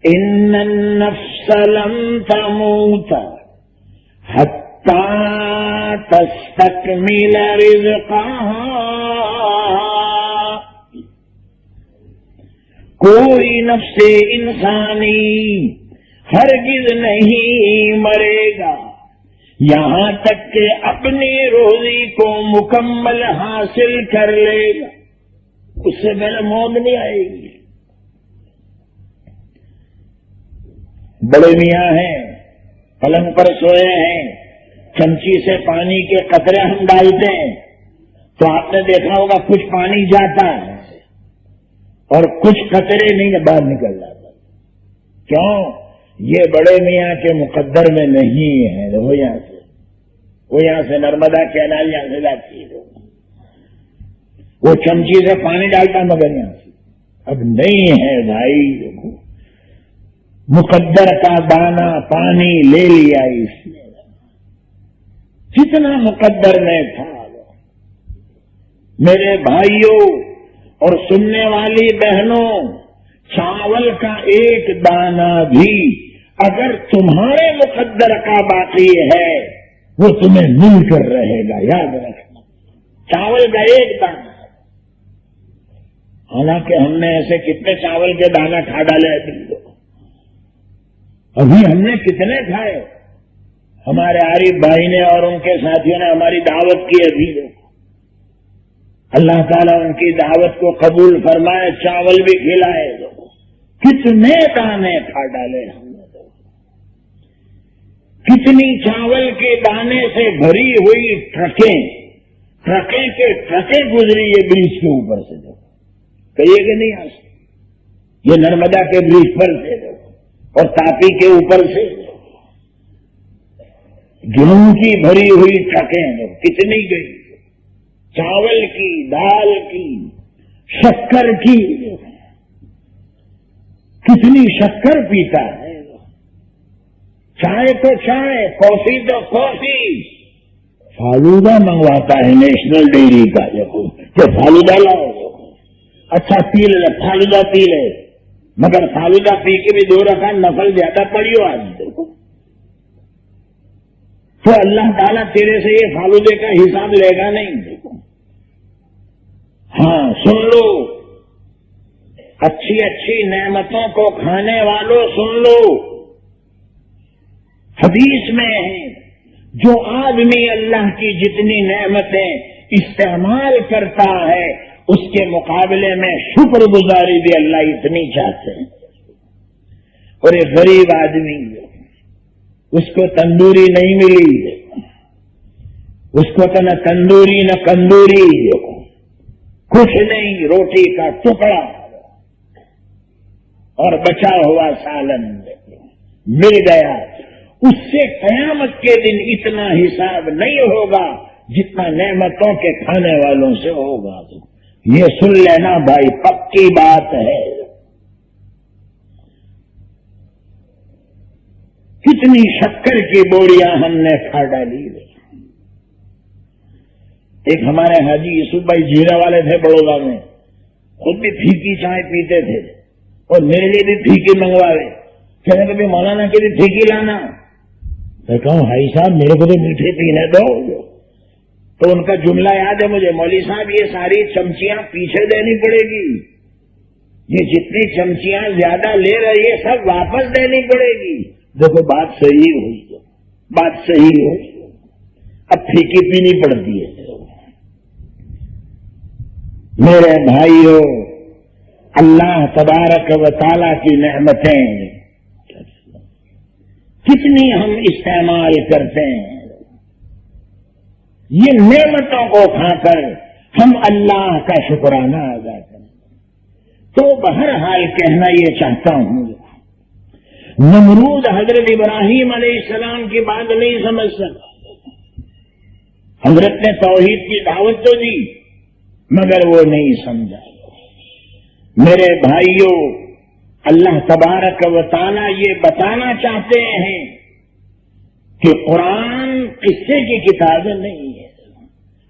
C: ان النفس لم تموت حتی تستکمل رزقها. کوئی نفس انسانی ہرگز نہیں مرے گا یہاں تک کہ اپنی روزی کو مکمل حاصل کر لے گا، اس سے پہلے موت نہیں آئے گی. بڑے میاں ہیں، پلنگ پر سوئے ہیں، چمچی سے پانی کے قطرے ہم ڈالتے ہیں تو آپ نے دیکھا ہوگا کچھ پانی جاتا ہے اور کچھ قطرے نہیں باہر نکل جاتا. کیوں؟ یہ بڑے میاں کے مقدر میں نہیں ہے. وہ یہاں سے نرمدا کینال یہاں سے جاتی ہے، وہ چمچی سے پانی ڈالتا مگر یہاں سے اب نہیں ہے. بھائی مقدر کا دانا پانی لے لیا اس نے، جتنا مقدر میں تھا. میرے بھائیوں اور سننے والی بہنوں، چاول کا ایک دانہ بھی اگر تمہارے مقدر کا باقی ہے وہ تمہیں مل کر رہے گا، یاد رکھنا. چاول کا ایک دانہ. حالانکہ ہم نے ایسے کتنے چاول کے دانا کھا ڈالے ابھی ہم نے کتنے کھائے. ہمارے عارف بھائی نے اور ان کے ساتھیوں نے ہماری دعوت کی. ابھی اللہ تعالیٰ ان کی دعوت کو قبول فرمائے، چاول بھی کھلائے. کتنے دانے کھا ڈالے ہم نے. کتنی چاول کے دانے سے بھری ہوئی ٹرکیں کے ٹرکیں گزری یہ برج کے اوپر سے. کہیے کہ نہیں آ سکتے. یہ نرمدا کے برج پر سے اور تاپی کے اوپر سے گیہوں کی بھری ہوئی ٹرکیں کتنی گئی، چاول کی، دال کی، شکر کی کتنی شکر پیتا ہے، چائے تو چائے، کافی تو کافی، فالودہ منگواتا ہے نیشنل ڈیری کا، جو فالودہ لاؤ، اچھا پی لے، فالودہ پی لے، مگر فالودہ پی کے بھی 2 رکعت نفل زیادہ پڑی ہو آج دیکھو، تو اللہ تعالیٰ تیرے سے یہ فالودے کا حساب لے گا نہیں۔ دیکھو ہاں سن لو، اچھی اچھی نعمتوں کو کھانے والوں سن لو، حدیث میں ہے جو آدمی اللہ کی جتنی نعمتیں استعمال کرتا ہے اس کے مقابلے میں شکر گزاری بھی اللہ اتنی چاہتے ہیں۔ اور ایک غریب آدمی اس کو تندوری نہیں ملی، اس کو تو نہ تندوری نہ کندوری، کچھ نہیں، روٹی کا ٹکڑا اور بچا ہوا سالن مل گیا، اس سے قیامت کے دن اتنا حساب نہیں ہوگا جتنا نعمتوں کے کھانے والوں سے ہوگا۔ یہ سن لینا بھائی، پکی بات ہے۔ کتنی شکر کی بوریاں ہم نے کھا ڈالی۔ ایک ہمارے حاجی یوسف بھائی جیرا والے تھے بڑودہ میں، خود بھی پھیکی چائے پیتے تھے اور میرے لیے بھی پھیکی منگوائے، کہنے کبھی مولانا کے لیے پھیکی لانا، میں کہوں بھائی صاحب میرے کو تو میٹھے پینے دو، تو ان کا جملہ یاد ہے مجھے، مولوی صاحب یہ ساری چمچیاں پیچھے دینی پڑے گی، یہ جتنی چمچیاں زیادہ لے رہی ہے سب واپس دینی پڑے گی۔ دیکھو بات صحیح ہوئی، بات صحیح ہوئی، اب پھیکی پینی پڑتی ہے۔ میرے بھائیوں، اللہ تبارک و تعالی کی نعمتیں کتنی ہم استعمال کرتے ہیں، یہ نعمتوں کو کھا کر ہم اللہ کا شکرانہ ادا کریں۔ تو بہرحال کہنا یہ چاہتا ہوں، نمرود حضرت ابراہیم علیہ السلام کی بات نہیں سمجھ سکا، حضرت نے توحید کی دعوت تو دی مگر وہ نہیں سمجھا۔ میرے بھائیوں، اللہ تبارک و تعالی یہ بتانا چاہتے ہیں کہ قرآن قصے کی کتاب نہیں ہے۔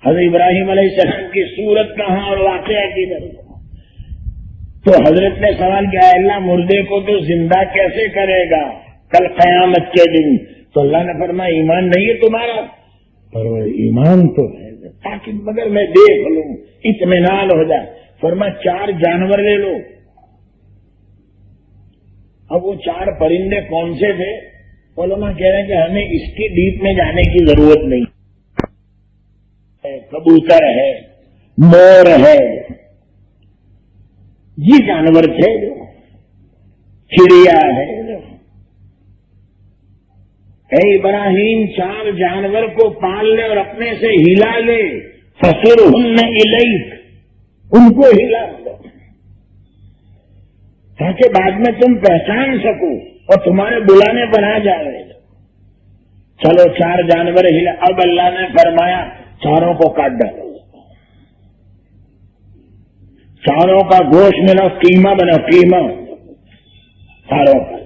C: حضرت ابراہیم علیہ السلام کی صورت کہاں اور واقعہ کدھر؟ تو حضرت نے سوال کیا، اللہ مردے کو تو زندہ کیسے کرے گا کل قیامت کے دن؟ تو اللہ نے فرمایا ایمان نہیں ہے تمہارا؟ پر ایمان تو ہے، تاکہ مگر میں دیکھ لوں، اطمینان ہو جائے۔ فرمایا 4 جانور لے لو۔ اب وہ 4 پرندے کون سے تھے؟ علماء کہہ رہے ہیں کہ ہمیں اس کی ڈیپ میں جانے کی ضرورت نہیں، کبوتر ہے، مور ہے، یہ جانور تھے، چڑیا ہے۔ اے ابراہیم 4 جانور کو پال لے اور اپنے سے ہلا لے، فصرہن الیک، ان کو ہلا دو تاکہ بعد میں تم پہچان سکو اور تمہارے بلانے پر آ جائے۔ چلو 4 جانور ہلا، اب اللہ نے فرمایا 4 کو کاٹ ڈالو، 4 کا گوشت ملا، قیمہ بنا، قیمہ 4 کا،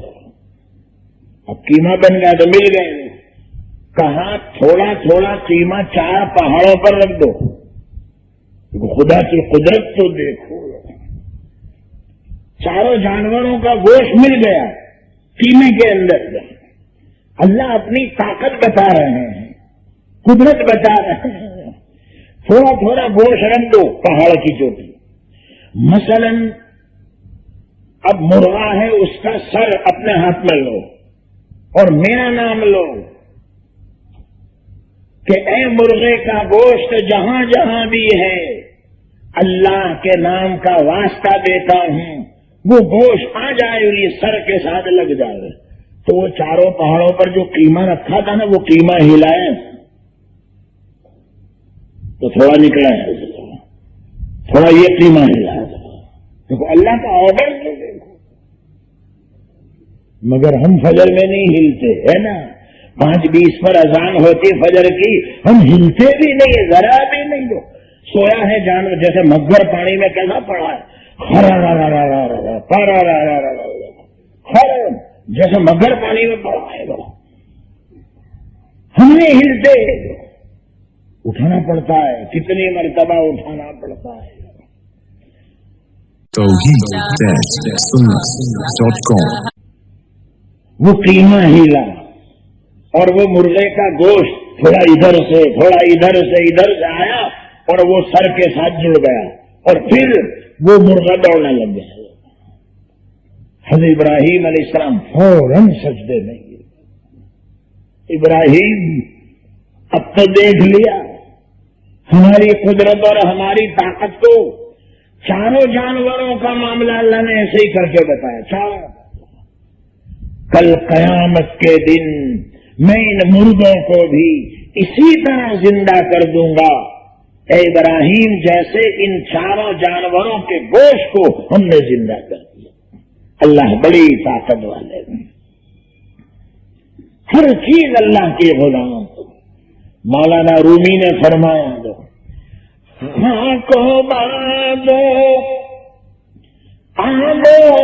C: اب قیمہ بن گیا تو مل گئے۔ کہاں تھوڑا تھوڑا قیمہ 4 پہاڑوں پر رکھ دو، خدا کی قدرت تو دیکھو، 4 جانوروں کا گوشت مل گیا قیمے کے اندر۔ اللہ اپنی طاقت بتا رہے ہیں، قدرت بتا رہے ہیں، تھوڑا تھوڑا گوشت رکھ دو پہاڑ کی چوٹی۔ مثلا اب مرغا ہے، اس کا سر اپنے ہاتھ میں لو اور میرا نام لو کہ اے مرغے کا گوشت جہاں جہاں بھی ہے اللہ کے نام کا واسطہ دیتا ہوں، وہ گوشت آ جائے اور یہ سر کے ساتھ لگ جائے۔ تو وہ 4 پہاڑوں پر جو قیمہ رکھا تھا نا، وہ قیمہ ہلائے تو تھوڑا نکلا ہے، تھوڑا یہ قیمہ ہلایا، دیکھو اللہ کا آرڈر تو دیکھو۔ مگر ہم فجر میں نہیں ہلتے ہے نا، 5:20 پر اذان ہوتی فجر کی، ہم ہلتے بھی نہیں، ذرا بھی نہیں۔ دو سویا ہے جانور جیسے مگر پانی میں کیسا پڑا ہے جیسے مگر پانی میں پڑا ہے ہم نہیں ہلتے اٹھانا پڑتا ہے کتنی مرتبہ اٹھانا پڑتا ہے
B: توحید-sunnah.com
C: وہ قیمہ ہلا اور وہ مرغے کا گوشت تھوڑا ادھر سے ادھر سے آیا اور وہ سر کے ساتھ جڑ گیا اور پھر وہ مرغا دوڑنے لگ گیا حضرت ابراہیم علیہ السلام فوراً سجدے میں گئے ابراہیم اب تو دیکھ لیا ہماری قدرت اور ہماری طاقت کو چاروں جانوروں کا معاملہ اللہ نے ایسے ہی کر کے بتایا چاروں کل قیامت کے دن میں ان مرغوں کو بھی اسی طرح زندہ کر دوں گا اے ابراہیم جیسے ان چاروں جانوروں کے گوشت کو ہم نے زندہ کر دیا اللہ بڑی طاقت والے ہر چیز اللہ کے غلام مولانا رومی نے فرمایا دو ہاں کو بادو آدو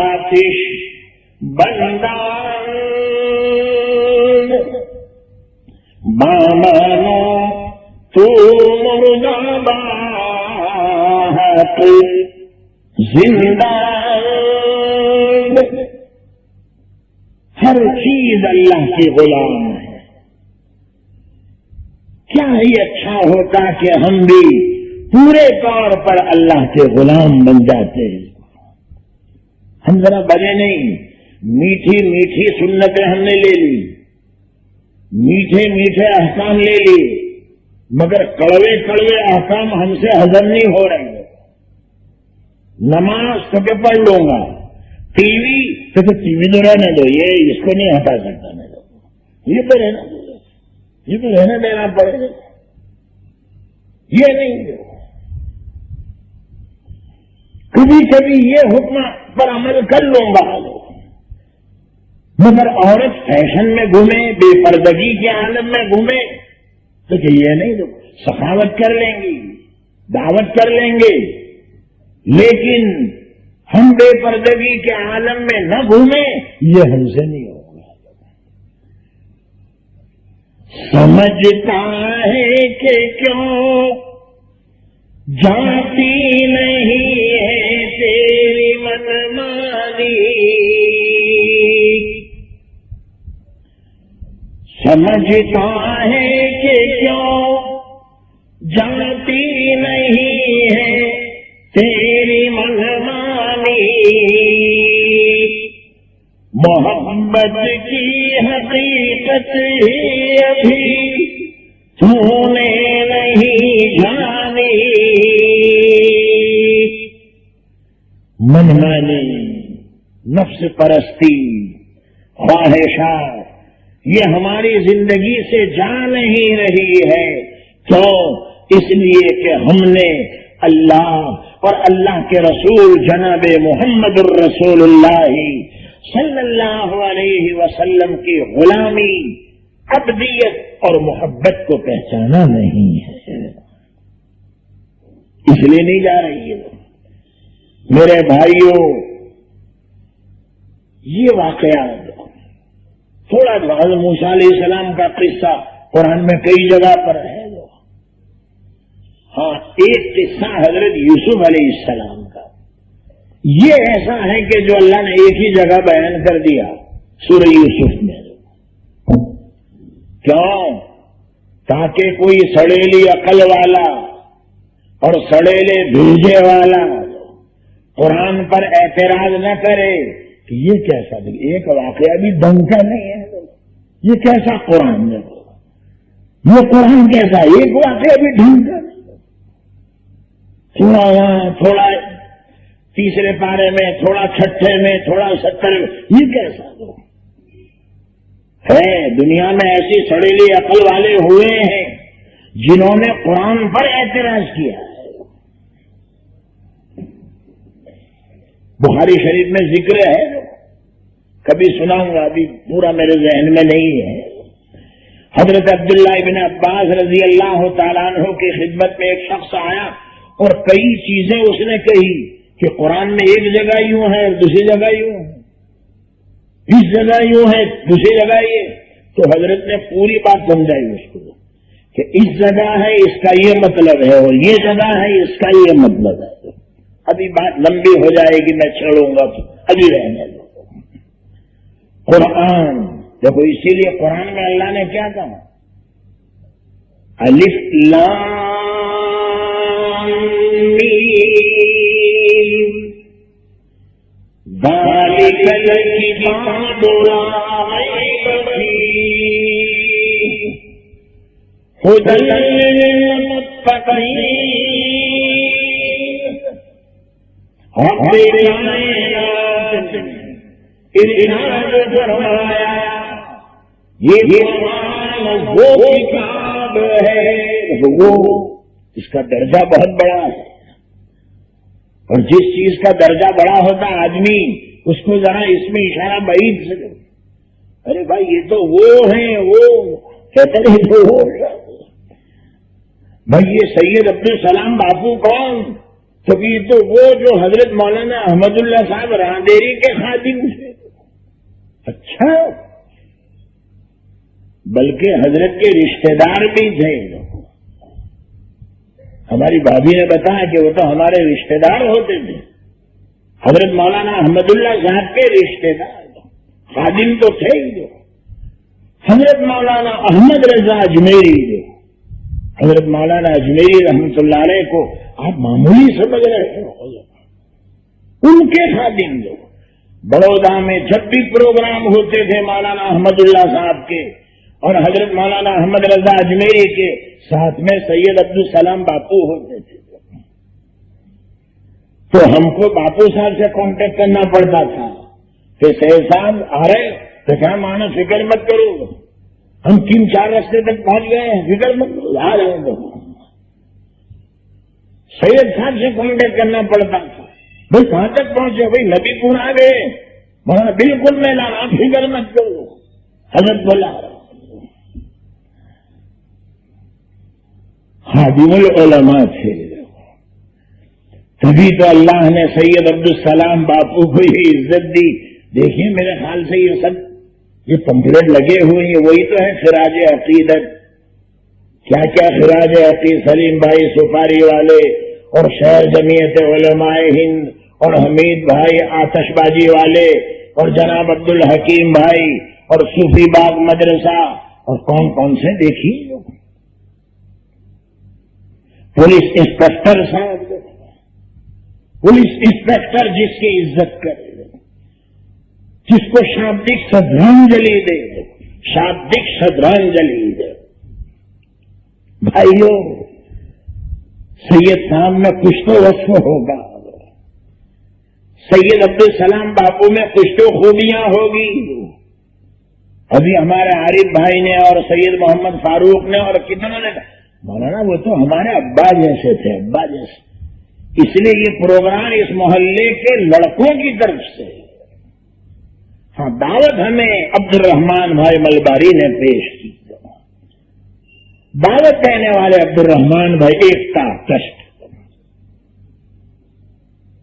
C: آتش بندان بامانو تو مردہ بات زندان ہر چیز اللہ کی غلام ہے کیا ہی اچھا ہوتا کہ ہم بھی پورے طور پر اللہ کے غلام بن جاتے ہیں ہم ذرا بنے نہیں میٹھی میٹھی سنتیں ہم نے لے لی میٹھے میٹھے احکام لے لیے مگر کڑوے کڑوے احکام ہم سے ہضم نہیں ہو رہے نماز تو کہ پڑھ لوں گا ٹی وی تو ٹی وی تو رہنے دو یہ اس کو نہیں ہٹا سکتا میں یہ تو رہنا یہ تو رہنے دینا پڑے گا یہ نہیں کبھی کبھی یہ حکم پر عمل کر لوں گا مگر عورت فیشن میں گھومے بے پردگی کے عالم میں گھومے تو کہ یہ نہیں تو سخاوت کر لیں گی دعوت کر لیں گے لیکن ہم بے پردگی کے عالم میں نہ گھومیں یہ ہم سے نہیں ہوگا سمجھتا ہے کہ کیوں جاتی نہیں ہے تیری منمانی سمجھتا ہے کہ کیوں جاتی نہیں ہے تیری منمانی محبت کی حقیقت ہی ابھی تو نے نہیں جانی منمانی نفس پرستی خواہشات یہ ہماری زندگی سے جا نہیں رہی ہے کیوں اس لیے کہ ہم نے اللہ اور اللہ کے رسول جناب محمد الرسول اللہ صلی اللہ علیہ وسلم کی غلامی عبدیت اور محبت کو پہچانا نہیں ہے اس لیے نہیں جا رہی ہے میرے بھائیوں یہ واقعہ تھوڑا حضرت موسیٰ علیہ السلام کا قصہ قرآن میں کئی جگہ پر ہے ہاں ایک قصہ حضرت یوسف علیہ السلام کا یہ ایسا ہے کہ جو اللہ نے ایک ہی جگہ بیان کر دیا سورہ یوسف میں کیوں تاکہ کوئی سڑیلی عقل والا اور سڑیلے بھیجے والا قرآن پر اعتراض نہ کرے کہ یہ کیسا ایک واقعہ بھی ڈھنگ کا نہیں ہے یہ کیسا قرآن ہے یہ قرآن کیسا ایک واقعہ بھی ڈھنگ کا نہیں تھوڑا وہاں تھوڑا تیسرے پارے میں تھوڑا چھٹے میں تھوڑا 70 میں یہ کیسا ہے دنیا میں ایسی سڑیلی عقل والے ہوئے ہیں جنہوں نے قرآن پر اعتراض کیا ہے بخاری شریف میں ذکر ہے کبھی سناؤں گا ابھی پورا میرے ذہن میں نہیں ہے حضرت عبداللہ ابن عباس رضی اللہ تعالیٰ عنہ کی خدمت میں ایک شخص آیا اور کئی چیزیں اس نے کہی کہ قرآن میں ایک جگہ یوں ہے دوسری جگہ یوں ہے، اس جگہ یوں ہے دوسری جگہ یہ. تو حضرت نے پوری بات سمجھائی اس کو کہ اس جگہ ہے اس کا یہ مطلب ہے اور یہ جگہ ہے اس کا یہ مطلب ہے. ابھی بات لمبی ہو جائے گی، میں چھوڑوں گا تو ابھی رہنے دو. قرآن دیکھو، اسی لیے قرآن میں اللہ نے کیا کہا؟ الف لام میم ذالک الکتاب لا ریب فیہ ھدی للمتقین رب العالمین. ارشاد فرمایا یہ قرآن وہ کتاب ہے، وہ اس کا درجہ بہت بڑا ہے. اور جس چیز کا درجہ بڑا ہوتا آدمی اس کو ذرا اس میں اشارہ بعید سے کرے، ارے بھائی یہ تو وہ ہیں، وہ کہتے ہیں تو وہ بھائی یہ سید عبدالسلام باپو کون؟ تو یہ تو وہ جو حضرت مولانا احمد اللہ صاحب راندیری کے خادم تھے. اچھا، بلکہ حضرت کے رشتہ دار بھی تھے. ہماری بھابھی نے بتایا کہ وہ تو ہمارے رشتہ دار ہوتے تھے. حضرت مولانا احمد اللہ صاحب کے رشتہ دار خادم تو تھے ہی. جو حضرت مولانا احمد رضا اجمیری جو حضرت مولانا اجمیری رحمۃ اللہ علیہ کو آپ معمولی سمجھ رہے ہیں، ان کے خادم جو بڑودہ میں جب بھی پروگرام ہوتے تھے مولانا احمد اللہ صاحب کے اور حضرت مولانا احمد رضا اجمیری کے ساتھ میں سید عبدالسلام باپو ہوتے تھے. تو ہم کو باپو صاحب سے کانٹیکٹ کرنا پڑتا تھا کہ سید صاحب آ رہے تو کیا مانا فکر مت کرو، ہم 3-4 راستے تک پہنچ گئے ہیں، فکر مت کرو آ رہے ہیں. تو سید صاحب سے کانٹیکٹ کرنا پڑتا تھا، بھائی کہاں تک پہنچے؟ بھائی نبی پور آ گئے. مولانا بالکل میں لانا، فکر مت کرو. حضرت بولا خادم العلماء تھے. تبھی تو اللہ نے سید عبدالسلام باپو کو یہ عزت دی. دیکھیے میرے خیال سے یہ سب یہ پمفلیٹ لگے ہوئے ہیں وہی تو ہے خراج عقیدت. کیا کیا خراج عقیدت، سلیم بھائی سپاری والے اور شہر جمعیت علماء ہند اور حمید بھائی آتش بازی والے اور جناب عبد الحکیم بھائی اور صوفی باغ مدرسہ اور کون کون سے دیکھیے. پولیس انسپیکٹر صاحب، پولیس انسپیکٹر جس کی عزت کرے، جس کو شابدک شردھانجلی دے، شابدک شردھانجلی دے. بھائیوں سید صاحب میں کچھ تو وصف ہوگا، سید عبدالسلام باپو میں کچھ تو خوبیاں ہوگی. ابھی ہمارے عارف بھائی نے اور سید محمد فاروق نے اور کتنوں نے مولانا وہ تو ہمارے ابا جیسے تھے، ابا جیسے. اس لیے یہ پروگرام اس محلے کے لڑکوں کی طرف سے. ہاں دعوت ہمیں عبد الرحمان بھائی ملباری نے پیش کی. دعوت دینے والے عبد الرحمان بھائی ایکتا کشٹ،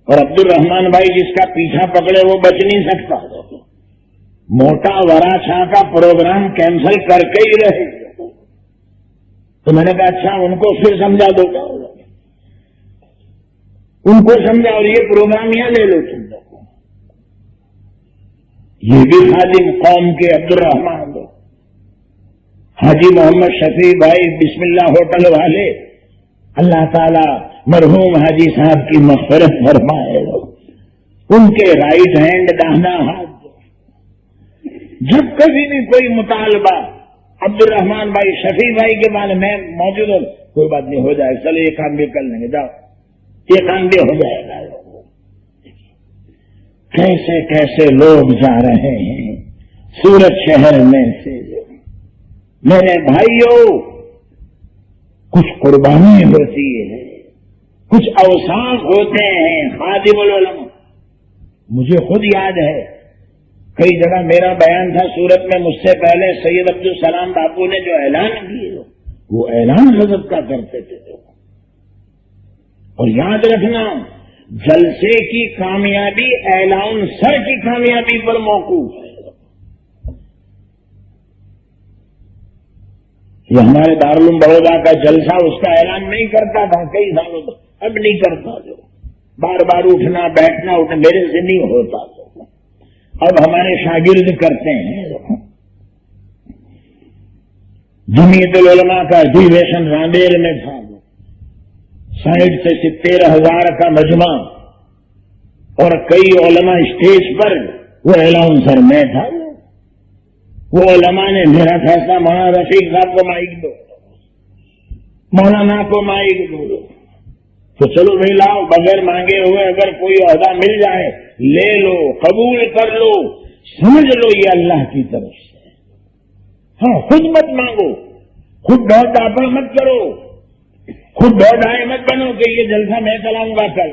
C: اور عبد الرحمان بھائی جس کا پیچھا پکڑے وہ بچ نہیں سکتا. موٹا ورا چھا کا پروگرام کینسل کر کے ہی رہے. تو میں نے کہا اچھا ان کو پھر سمجھا دو، ان کو سمجھا اور یہ پروگرام یہاں لے لو تم لوگ. یہ بھی خادم قوم کے عبد الرحمان لوگ. حاجی محمد شفیع بھائی بسم اللہ ہوٹل والے، اللہ تعالی مرحوم حاجی صاحب کی مغفرت فرمائے. ان کے رائٹ ہینڈ داہنا ہاتھ. جب کبھی بھی کوئی مطالبہ عبد الرحمان بھائی شفیع بھائی کے بارے میں موجود ہو، کوئی بات نہیں ہو جائے، چلو یہ کام بھی کر لیں گے، جاؤ یہ کام بھی ہو جائے گا. کیسے کیسے لوگ جا رہے ہیں سورت شہر میں سے. میرے بھائیوں کچھ قربانی ہوتی ہے، کچھ اوصاف ہوتے ہیں خادم العلماء. مجھے خود یاد ہے کئی جگہ میرا بیان تھا سورت میں، مجھ سے پہلے سید عبدالسلام باپو نے جو اعلان کیے وہ اعلان حضرت کا کرتے تھے. اور یاد رکھنا، جلسے کی کامیابی اعلان سر کی کامیابی پر موقوف ہے. یہ ہمارے دارالعلوم بڑودہ کا جلسہ اس کا اعلان نہیں کرتا تھا کئی سالوں تک، اب نہیں کرتا. جو بار بار اٹھنا بیٹھنا میرے سے نہیں ہوتا، اب ہمارے شاگرد کرتے ہیں. جمعیت العلماء کا ایگزیبیشن راندیر میں تھا، 60 سے 70,000 کا مجمع اور کئی علماء اسٹیج پر، وہ اعلانسر میں تھا. وہ علماء نے میرا فیصلہ مولانا رفیق صاحب کو مائک دو، مولانا کو مائک دو، تو چلو بھائی لاؤ، بغیر مانگے ہوئے اگر کوئی عہدہ مل جائے لے لو، قبول کر لو، سمجھ لو یہ اللہ کی طرف سے. ہاں خود مت مانگو، خود دوڑ داپڑ مت کرو، خود دوڑ آئے مت بنو کہ یہ جلسہ میں چلاؤں گا کل.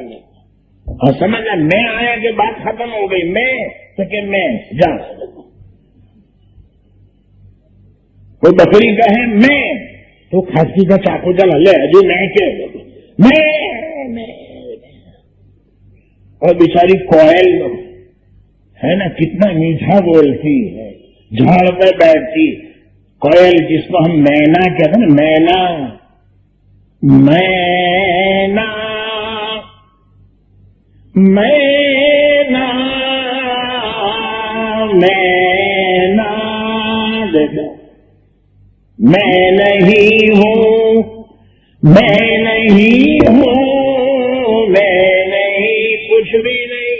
C: اور سمجھنا میں آیا کہ بات ختم ہو گئی، میں تو کہ میں جا کوئی بکری کہے میں تو کھانسی کا چاقو چلا لے جی میں اور بیچاری کوئل ہے نا کتنا میٹھا بولتی ہے، جھاڑ پہ بیٹھتی کوئل جس کو ہم مینا کہتے ہیں نا، مینا مینا مینا مینا دیکھو میں نہیں ہوں، میں نہیں ہوں، میں نہیں کچھ بھی نہیں،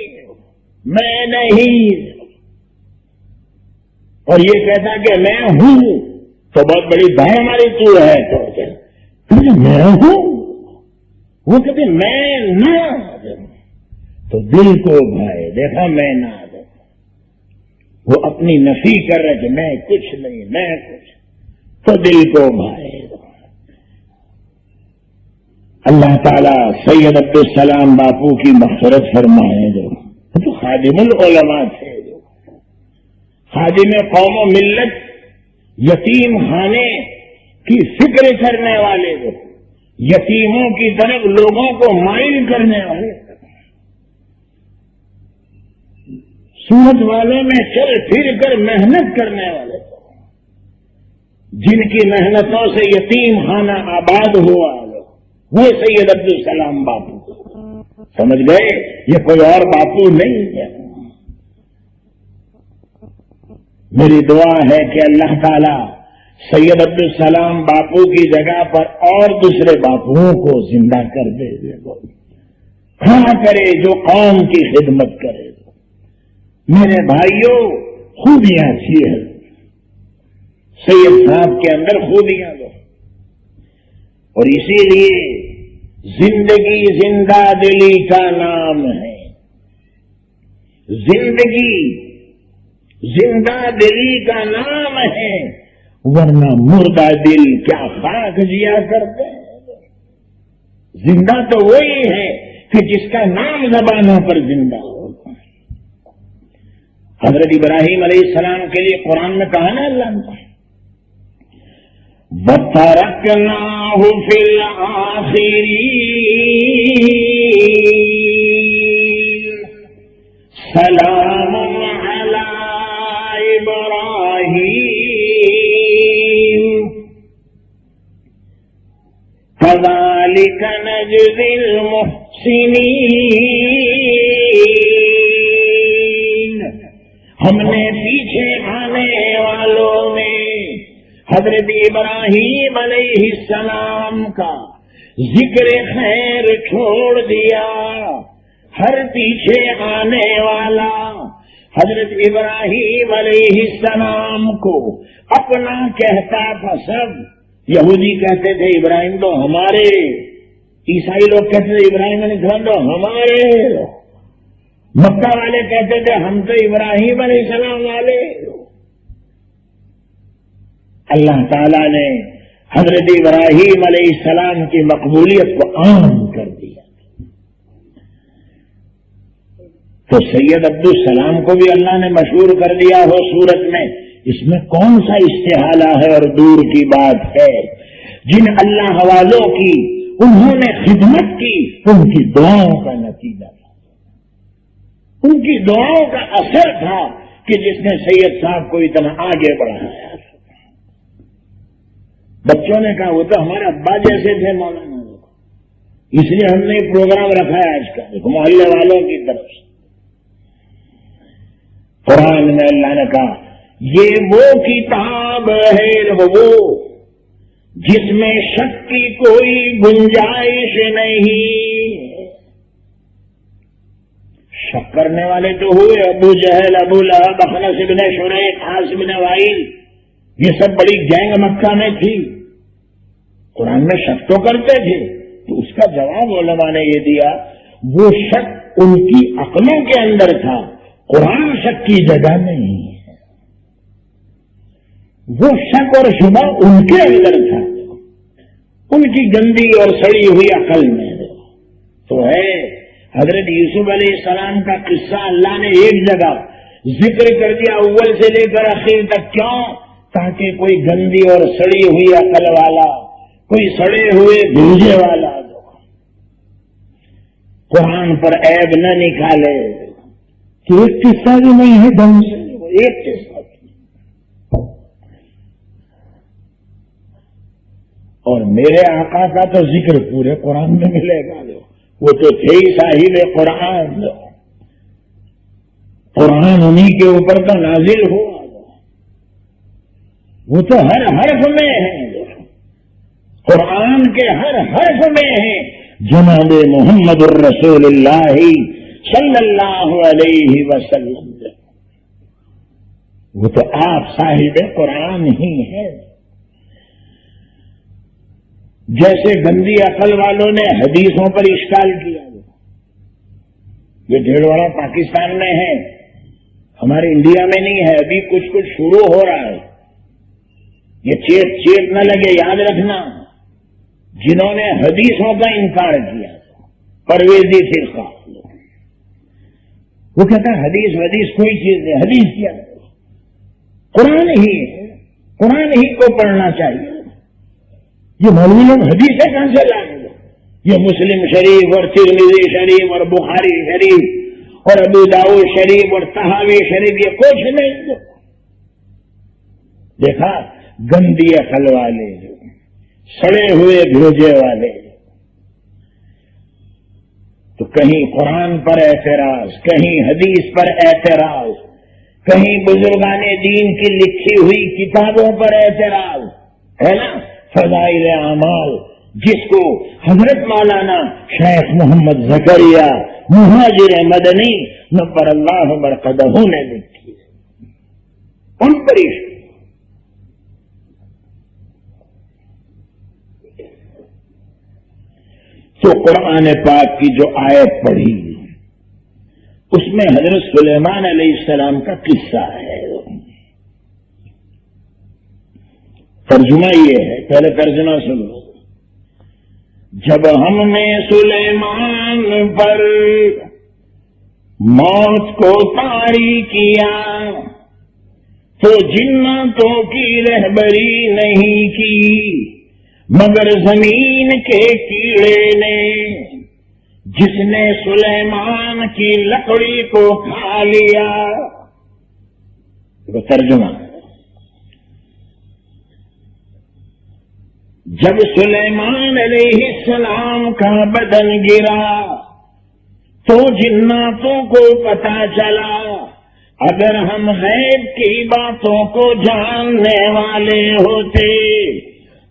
C: میں نہیں. اور یہ کہتا کہ میں ہوں تو بہت بڑی بھائی ہماری تو ہے، تو میں ہوں، وہ کہتے میں نہ، تو دل کو بھائی دیکھا میں نہ، وہ اپنی نفی کر رہے کہ میں کچھ نہیں، میں کچھ، تو دل کو بھائی. اللہ تعالیٰ سید عبدالسلام باپو کی مغفرت فرمائے، جو تو خادم العلماء تھے، جو خادم قوم و ملت، یتیم خانے کی فکر کرنے والے، جو یتیموں کی طرف لوگوں کو مائل کرنے والے، سورت والوں میں چل پھر کر محنت کرنے والے، جن کی محنتوں سے یتیم خانہ آباد ہوا، وہ سید عبدالسلام باپو. سمجھ گئے؟ یہ کوئی اور باپو نہیں ہے. میری دعا ہے کہ اللہ تعالی سید عبدالسلام باپو کی جگہ پر اور دوسرے باپوؤں کو زندہ کر دے، کھڑا کرے جو قوم کی خدمت کرے. میرے بھائیوں، خوبیاں تھی ہیں سید صاحب کے اندر، خوبیاں دو، اور اسی لیے زندگی زندہ دلی کا نام ہے. زندگی زندہ دلی کا نام ہے، ورنہ مردہ دل کیا خاک جیا کرتے ہیں. زندہ تو وہی ہے کہ جس کا نام زبانوں پر زندہ ہو. حضرت ابراہیم علیہ السلام کے لیے قرآن میں کہا نا اللہ نے، وَتَرَكْنَاهُ فِي الْآخِرِينَ سَلَامٌ عَلَىٰ إِبْرَاهِيمَ كَذَلِكَ نَجْزِي الْمُحْسِنِينَ. ہم نے پیچھے آنے والوں میں حضرت ابراہیم علیہ السلام کا ذکر خیر چھوڑ دیا. ہر پیچھے آنے والا حضرت ابراہیم علیہ السلام کو اپنا کہتا تھا. سب یہودی کہتے تھے ابراہیم تو ہمارے، عیسائی لوگ کہتے تھے ابراہیم علیہ السلام تو ہمارے، مکہ والے کہتے تھے ہم تو ابراہیم علیہ السلام والے. اللہ تعالیٰ نے حضرت ابراہیم علیہ السلام کی مقبولیت کو عام کر دیا. تو سید عبدالسلام کو بھی اللہ نے مشہور کر دیا ہو صورت میں، اس میں کون سا استحالہ ہے اور دور کی بات ہے؟ جن اللہ والوں کی انہوں نے خدمت کی، ان کی دعاؤں کا نتیجہ تھا، ان کی دعاؤں کا اثر تھا کہ جس نے سید صاحب کو اتنا آگے بڑھایا۔ بچوں نے کہا وہ تو ہمارے ابا جیسے تھے مولانا، اس لیے ہم نے ایک پروگرام رکھا ہے آج کا، محلے والوں کی طرف سے۔ قرآن میں اللہ نے کہا یہ وہ کتاب ہے وہ جس میں شک کی کوئی گنجائش نہیں۔ شک کرنے والے تو ہوئے ابو جہل، ابو لہب، اخنس بن شریح، عاص بن وائل، یہ سب بڑی گینگ مکہ میں تھی، قرآن میں شک تو کرتے تھے۔ تو اس کا جواب علماء نے یہ دیا وہ شک ان کی عقلوں کے اندر تھا، قرآن شک کی جگہ نہیں ہے۔ وہ شک اور شبہ ان کے اندر تھا، ان کی گندی اور سڑی ہوئی عقل میں تو ہے۔ حضرت یوسف علیہ السلام کا قصہ اللہ نے ایک جگہ ذکر کر دیا اول سے لے کر آخر تک، کیوں؟ تاکہ کوئی گندی اور سڑی ہوئی عقل والا، کوئی سڑے ہوئے بھیجے والا قرآن پر عیب نہ نکالے کہ ایک قصہ بھی نہیں ہے ڈھنگ سے، ایک قصہ بھی۔ اور میرے آقا کا تو ذکر پورے قرآن میں ملے گا، وہ تو تھے ہی صاحب قرآن، قرآن انہی کے اوپر تو نازل ہوا، وہ تو ہر حرف میں ہے، قرآن کے ہر حرف میں ہے جناب محمد الرسول اللہ صلی اللہ علیہ وسلم، وہ تو آپ صاحب قرآن ہی ہیں۔ جیسے گندی عقل والوں نے حدیثوں پر اشکال کیا، یہ ڈھیڑواڑا پاکستان میں ہے، ہمارے انڈیا میں نہیں ہے، ابھی کچھ کچھ شروع ہو رہا ہے، یہ چیپ نہ لگے، یاد رکھنا۔ جنہوں نے حدیثوں کا انکار کیا، پرویزی فرقہ، وہ کہتا ہے حدیث کوئی چیز نہیں، حدیث کیا؟ قرآن ہی ہے، قرآن ہی کو پڑھنا چاہیے۔ یہ مولوی لوگ حدیث کہاں سے لائیں گے؟ یہ مسلم شریف اور ترمذی شریف اور بخاری شریف اور ابو داؤد شریف اور طحاوی شریف، یہ کچھ نہیں۔ دیکھا گندی عقل والے، سڑے ہوئے بھیجے والے، تو کہیں قرآن پر اعتراض، کہیں حدیث پر اعتراض، کہیں بزرگان دین کی لکھی ہوئی کتابوں پر اعتراض ہے نا۔ فضائل اعمال جس کو حضرت مولانا شیخ محمد زکریا مہاجر مدنی نبر اللہ مرقدہ نے لکھی، ان پر تو قرآن پاک کی جو آیت پڑھی اس میں حضرت سلیمان علیہ السلام کا قصہ ہے۔ ترجمہ یہ ہے، پہلے ترجمہ سنو۔ جب ہم نے سلیمان پر موت کو طاری کیا تو جناتوں کی رہبری نہیں کی مگر زمین کے کیڑے نے، جس نے سلیمان کی لکڑی کو کھا لیا۔ ترجمہ، جب سلیمان علیہ السلام کا بدن گرا تو جناتوں کو پتہ چلا اگر ہم غیب کی باتوں کو جاننے والے ہوتے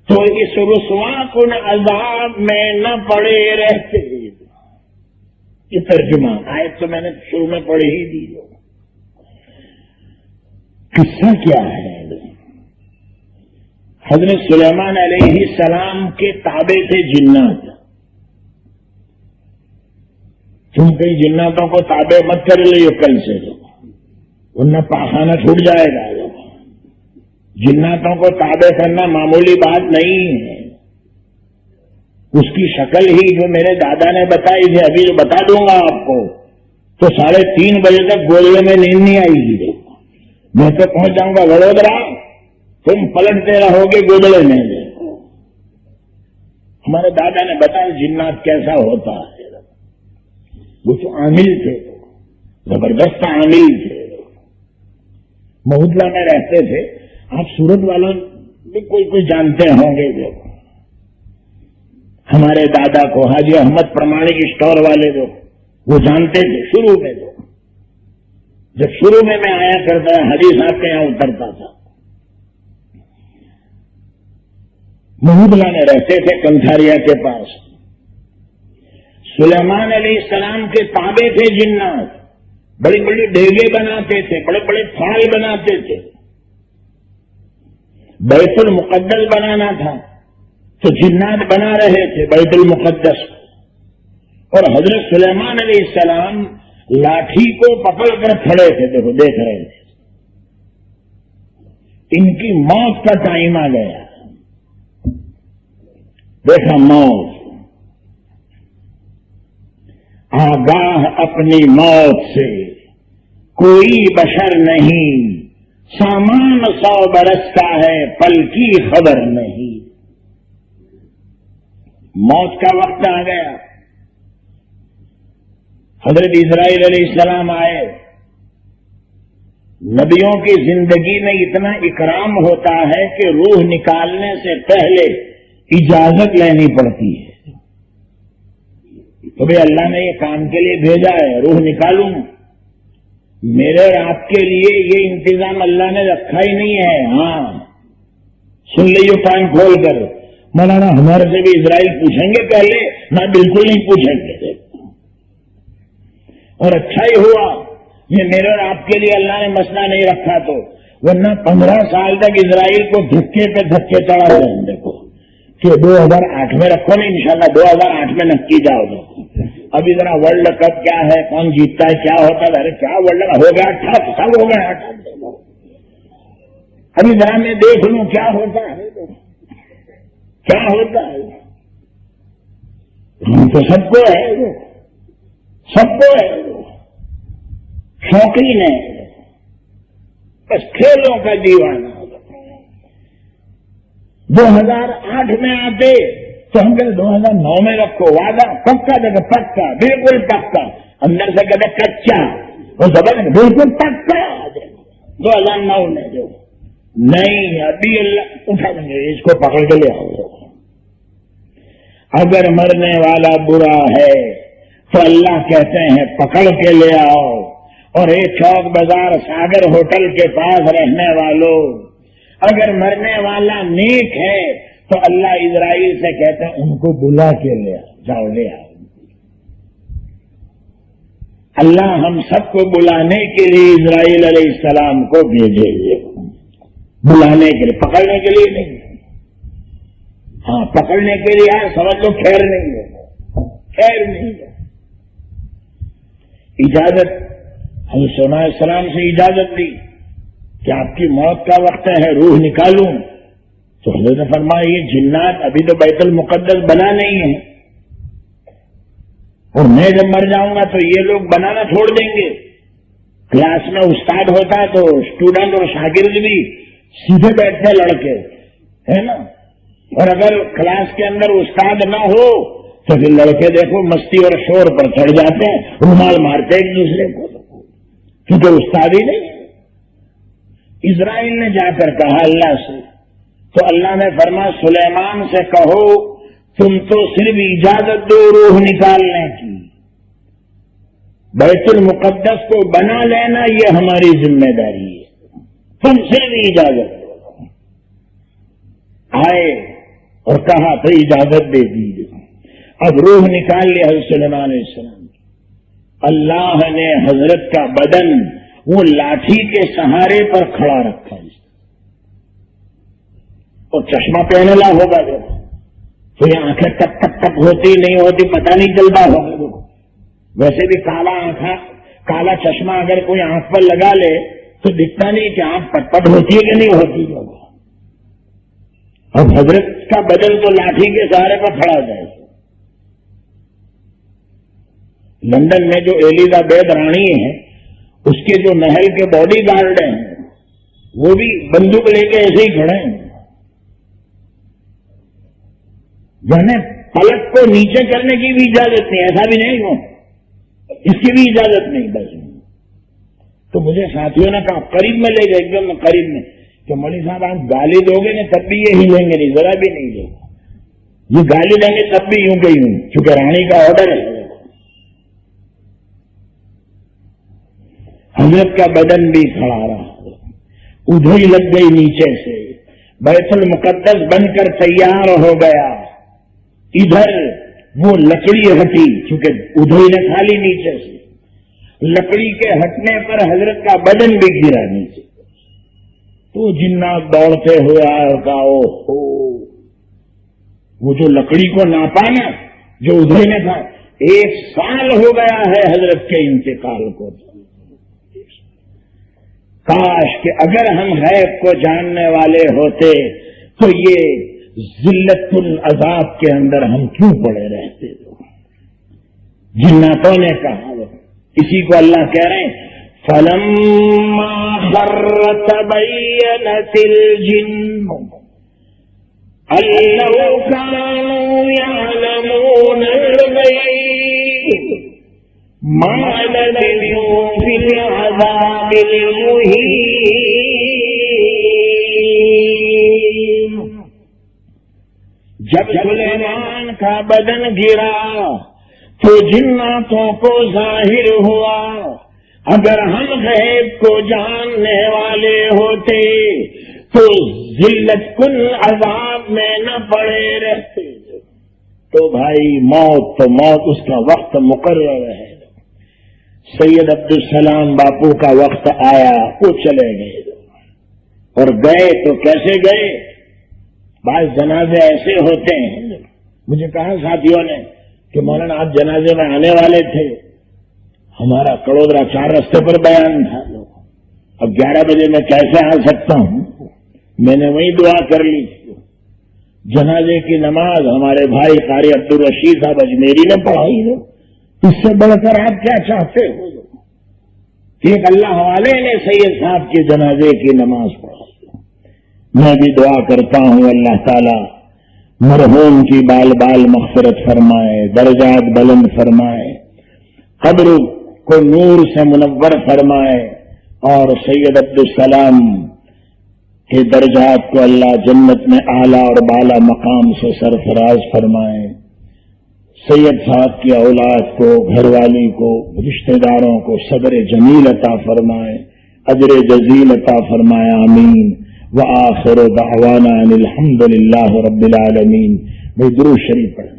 C: تو اس رسوا کن عذاب میں نہ پڑے رہتے۔ یہ ترجمہ، آیت تو میں نے شروع میں پڑھی ہی دی۔ قصہ کیا ہے؟ حضرت سلیمان علیہ السلام کے تابع تھے جنات۔ تم کئی جناتوں کو تابع مت کر لو کل سے، ورنہ پاخانہ چھوٹ جائے گا۔ جناتوں کو تابع کرنا معمولی بات نہیں ہے۔ اس کی شکل ہی جو میرے دادا نے بتائی تھی، ابھی جو بتا دوں گا آپ کو، تو 3:30 بجے تک گودڑے میں نیند نہیں آئے گی. دیکھو میں تو پہنچ جاؤں گا وڈودرا, تم پلٹتے رہو گے گودڑے میں. ہمارے دادا نے بتایا جنات کیسا ہوتا ہے. وہ تو عامل تھے, زبردست عامل تھے. محدلہ میں رہتے تھے. آپ سورت والوں بھی کوئی جانتے ہوں گے. ہمارے دادا کو حاجی احمد پرمانک اسٹور والے جو وہ جانتے تھے شروع میں. جب شروع میں آیا کرتا حاجی صاحب کے یہاں اترتا تھا. محدلہ میں رہتے تھے کنتھاریا کے پاس. سلیمان علیہ السلام کے تابع تھے جنات. بڑی بڑی ڈیگے بناتے تھے, بڑے بڑے تھال بناتے تھے. بیت المقدس بنانا تھا تو جنات بنا رہے تھے بیت المقدس. اور حضرت سلیمان علیہ السلام لاٹھی کو پکڑ کر کھڑے تھے. دیکھو دیکھ رہے تھے. ان کی موت کا ٹائم آ گیا. دیکھا موت, آگاہ اپنی موت سے کوئی بشر نہیں. سامان 100 برس کا ہے, پل کی خبر نہیں. موت کا وقت آ گیا. حضرت اسرائیل علیہ السلام آئے. نبیوں کی زندگی میں اتنا اکرام ہوتا ہے کہ روح نکالنے سے پہلے اجازت لینی پڑتی ہے. تو بھائی اللہ نے یہ کام کے لیے بھیجا ہے, روح نکالوں. میرے اور آپ کے لیے یہ انتظام اللہ نے رکھا ہی نہیں ہے. ہاں سن لیجیے کان کھول کر. مولانا ہمارے سے بھی اسرائیل پوچھیں گے پہلے؟ نہ بالکل نہیں پوچھیں گے. اور اچھا ہی ہوا یہ میرے اور آپ کے لیے اللہ نے مسئلہ نہیں رکھا تو, ورنہ 15 سال تک اسرائیل کو دھکے پہ دھکے چڑھا رہے ہیں. دیکھو کہ 2008 میں رکھو نہیں, انشاءاللہ 2008 میں نکی جاؤ. ابھی ذرا ورلڈ کپ کیا ہے, کون جیتتا ہے, کیا ہوتا ہے. ارے کیا ورلڈ کپ ہو گیا, ٹھپ سب ہو گیا. ابھی ذرا میں دیکھ لوں کیا ہوتا ہے, کیا ہوتا ہے. تو سب کو ہے, سب کو ہے, شوقین ہے, بس کھیلوں کا دیوانہ. 2008 میں آتے تو ہم کہتے 2009 میں رکھو. وعدہ پکا دیکھو, پکا بالکل پکا. اندر سے کہتے کچا, وہ زبردست بالکل پکا. 2009 میں جو نہیں, ابھی اللہ اٹھا دیں گے, اس کو پکڑ کے لے آؤ. اگر مرنے والا برا ہے تو اللہ کہتے ہیں پکڑ کے لے آؤ. اور ایک چوک بازار ساگر ہوٹل کے پاس رہنے والوں, اگر مرنے والا نیک ہے تو اللہ اسرائیل سے کہتے ہیں ان کو بلا کے لے آؤ, جاؤ لے آؤ. اللہ ہم سب کو بلانے کے لیے اسرائیل علیہ السلام کو بھیجے, بلانے کے لیے, پکڑنے کے لیے نہیں. ہاں پکڑنے کے لیے ہے, سمجھ لو خیر نہیں ہے, خیر نہیں ہے. اجازت حضرت سلیمان علیہ السلام سے اجازت دی کہ آپ کی موت کا وقت ہے, روح نکالوں. تو حضرت نے فرمایا یہ جنات ابھی تو بیت المقدس بنا نہیں ہے, اور میں جب مر جاؤں گا تو یہ لوگ بنانا چھوڑ دیں گے. کلاس میں استاد ہوتا ہے تو اسٹوڈنٹ اور شاگرد بھی سیدھے بیٹھتے لڑکے, ہے نا. اور اگر کلاس کے اندر استاد نہ ہو تو پھر لڑکے دیکھو مستی اور شور پر چڑھ جاتے ہیں, رومال مارتے ایک دوسرے کو, کیونکہ استاد ہی نہیں. اسرائیل نے جا کر کہا اللہ سے, تو اللہ نے فرمایا سلیمان سے کہو تم تو صرف اجازت دو روح نکالنے کی, بیت المقدس کو بنا لینا یہ ہماری ذمہ داری ہے, تم صرف اجازت دو. آئے اور کہا تو اجازت دے دیجیے. اب روح نکال لی حضرت سلیمان علیہ السلام. اللہ نے حضرت کا بدن وہ لاٹھی کے سہارے پر کھڑا رکھا, اور چشمہ پہنے لا ہوگا جو تو یہ آنکھیں ٹپ ٹپ ٹپ ہوتی نہیں ہوتی پتہ نہیں چلتا ہوگا. ویسے بھی کالا آنکھا کالا چشمہ اگر کوئی آنکھ پر لگا لے تو دکھتا نہیں کہ آنکھ پٹ پٹ ہوتی ہے کہ نہیں ہوتی. اب حضرت کا بدن تو لاٹھی کے سہارے پر کھڑا جائے. لندن میں جو ایلیزابیتھ رانی ہے اس کے جو محل کے باڈی گارڈ ہیں وہ بھی بندوق لے کے ایسے ہی کھڑے ہیں، جانے پلک کو نیچے کرنے کی بھی اجازت نہیں، ایسا بھی نہیں ہو، اس کی بھی اجازت نہیں۔ بس تو مجھے ساتھیوں نے کہا قریب میں لے گئے، ایک دم قریب میں، کہ مولوی صاحب آپ گالی دو گے نا تب بھی یہ ہلیں گے نہیں، ذرا بھی نہیں دو، یہ گالی دیں گے تب بھی یوں کہ یوں، چونکہ رانی کا آرڈر ہے۔ حضرت کا بدن بھی کھڑا رہا، ادھر لگ گئی نیچے سے، بیت المقدس بن کر تیار ہو گیا، ادھر وہ لکڑی ہٹی، چونکہ ادھر نے کھا لی نیچے سے، لکڑی کے ہٹنے پر حضرت کا بدن بھی گرا نیچے، تو جنات دوڑتے ہوئے آئے اور کہا او ہو، وہ جو لکڑی کو ناپا نا جو ادھر نے تھا، 1 سال ہو گیا ہے حضرت کے انتقال کو۔ کاش کہ اگر ہم غیب کو جاننے والے ہوتے تو یہ ذلت العذاب کے اندر ہم کیوں پڑے رہتے؟ جناتوں نے کہا، اسی کو اللہ کہہ رہے ہیں فَلَمَّا خَرَّ تَبَيَّنَتِ الْجِنُّ أَن لَّوْ كَانُوا يَعْلَمُونَ الْغَيْبَ مَا لَبِثُوا فِي الْعَذَابِ الْمُهِينِ۔ جب سلیمان کا بدن گرا تو جناتوں کو ظاہر ہوا اگر ہم غیب کو جاننے والے ہوتے تو ذلت کن عذاب میں نہ پڑے رہتے۔ تو بھائی موت تو موت، اس کا وقت مقرر ہے۔ سید عبدالسلام باپو کا وقت آیا، وہ چلے گئے، اور گئے تو کیسے گئے؟ بعض جنازے ایسے ہوتے ہیں، مجھے کہا ساتھیوں نے کہ مولانا آپ جنازے میں آنے والے تھے، ہمارا کڑودرا 4 رستے پر بیان تھا، اب 11 بجے میں کیسے آ سکتا ہوں؟ میں نے وہی دعا کر لی۔ جنازے کی نماز ہمارے بھائی قاری عبدالرشید صاحب اجمیری نے پڑھائی ہے، اس سے بڑھ کر آپ کیا چاہتے ہو؟ ایک اللہ والے نے سید صاحب کے جنازے کی نماز پڑھائی۔ میں بھی دعا کرتا ہوں اللہ تعالی مرحوم کی بال بال مغفرت فرمائے، درجات بلند فرمائے، قبر کو نور سے منور فرمائے، اور سید عبدالسلام کے درجات کو اللہ جنت میں اعلیٰ اور بالا مقام سے سرفراز فرمائے۔ سید صاحب کی اولاد کو، گھر والی کو، رشتہ داروں کو صبر جمیل عطا فرمائے، اجر جزیل عطا فرمائے، آمین۔ وآخر دعوانا ان الحمد للہ رب العالمین۔ بھائی درود شریف پڑھیں۔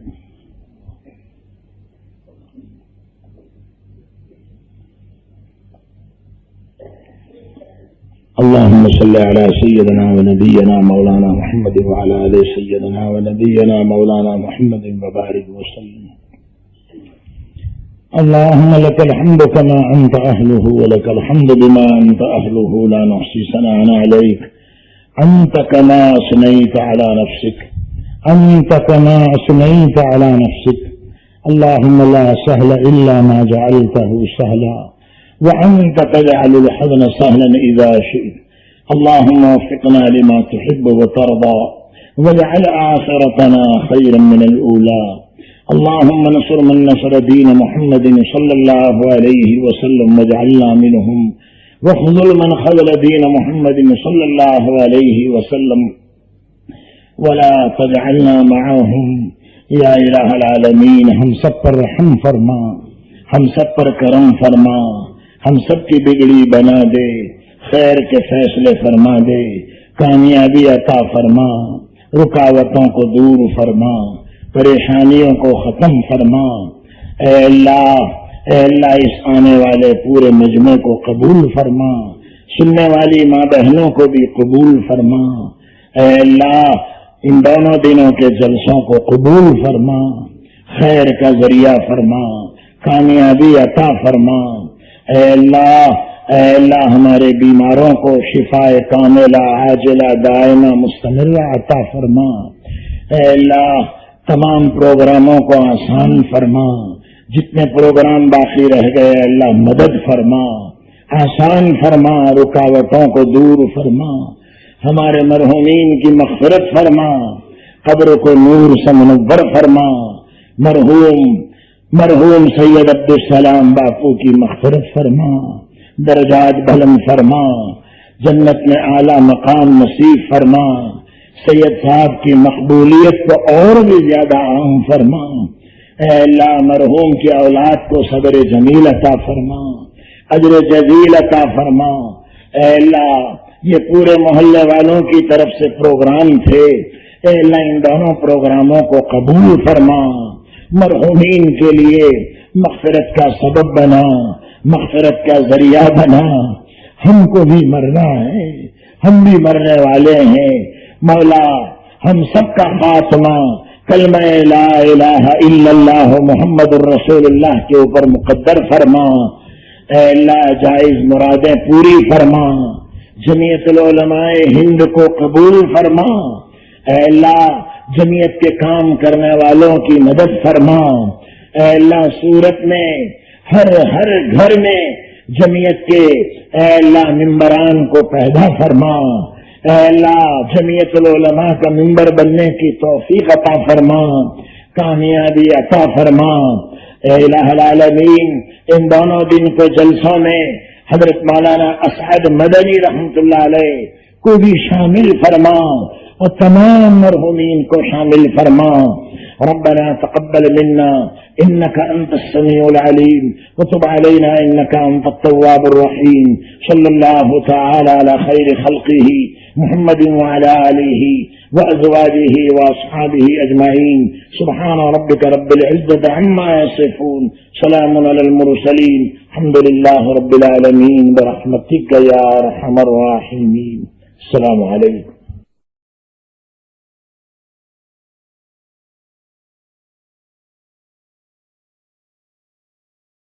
C: اللهم صل على سيدنا ونبينا مولانا محمد وعلى آل سيدنا ونبينا مولانا محمد وبارك وسلم۔ اللهم لك الحمد كما أنت أهله ولك الحمد بما أنت أهله لا نحصي ثناء عليك أنت كما أثنيت على نفسك أنت كما أثنيت على نفسك اللهم لا سهل إلا ما جعلته سهلا وأنت تجعل الحزن سهلا إذا شئت اللهم وفقنا لما تحب وترضى واجعل آخرتنا خيرا من الأولى اللهم نصر من نصر دين محمد صلى الله عليه وسلم واجعلنا منهم وخذل من خذل دين محمد صلى الله عليه وسلم ولا تجعلنا معهم یا الہ العالمین۔ ہم سب پر رحم فرما، ہم سب پر کرم فرما، ہم سب کی بگڑی بنا دے، خیر کے فیصلے فرما دے، کامیابی عطا فرما، رکاوٹوں کو دور فرما، پریشانیوں کو ختم فرما۔ اے اللہ اس آنے والے پورے مجمع کو قبول فرما، سننے والی ماں بہنوں کو بھی قبول فرما۔ اے اللہ ان دونوں دنوں کے جلسوں کو قبول فرما، خیر کا ذریعہ فرما، کامیابی عطا فرما۔ اے اللہ ہمارے بیماروں کو شفاء کاملہ عاجلہ دائمہ مستمرہ عطا فرما۔ اے اللہ تمام پروگراموں کو آسان فرما، جتنے پروگرام باقی رہ گئے اللہ مدد فرما، آسان فرما، رکاوٹوں کو دور فرما، ہمارے مرحومین کی مغفرت فرما، قبر کو نور سے منور فرما، مرحوم سید عبدالسلام باپو کی مغفرت فرما، درجات بلند فرما، جنت میں اعلی مقام نصیب فرما، سید صاحب کی مقبولیت کو اور بھی زیادہ عام فرما، اے اللہ مرحوم کی اولاد کو صبر جمیل عطا فرما، اجر جزیل عطا فرما، اے اللہ یہ پورے محلے والوں کی طرف سے پروگرام تھے، اے اللہ ان دونوں پروگراموں کو قبول فرما، مرحومین کے لیے مغفرت کا سبب بنا، مغفرت کا ذریعہ بنا، ہم کو بھی مرنا ہے، ہم بھی مرنے والے ہیں، مولا ہم سب کا خاتمہ کلمہ لا الہ الا اللہ محمد الرسول اللہ کے اوپر مقدر فرما، اے اللہ جائز مرادیں پوری فرما، جمعیت العلماء ہند کو قبول فرما، اے اللہ جمعیت کے کام کرنے والوں کی مدد فرما، اے اللہ صورت میں ہر گھر میں جمعیت کے اے اللہ ممبران کو پیدا فرما، اے اللہ جمعیت العلماء کا ممبر بننے کی توفیق عطا فرما، کامیابی عطا فرما، اے الہ العالمین ان دونوں دن کے جلسوں میں حضرت مولانا اسعد مدنی رحمۃ اللہ علیہ کو بھی شامل فرما اور تمام مرحومین کو شامل فرما، ربنا تقبل منا انك انت السميع العليم وتب علينا انك انت التواب الرحيم، صلى الله تعالى على خير خلقه محمد وعلى آله وأزواجه وأصحابه أجمعين، سبحان ربك رب العزة عما يصفون، سلام على المرسلين، الحمد لله رب العالمين، برحمتك يا أرحم الراحمين، السلام عليكم.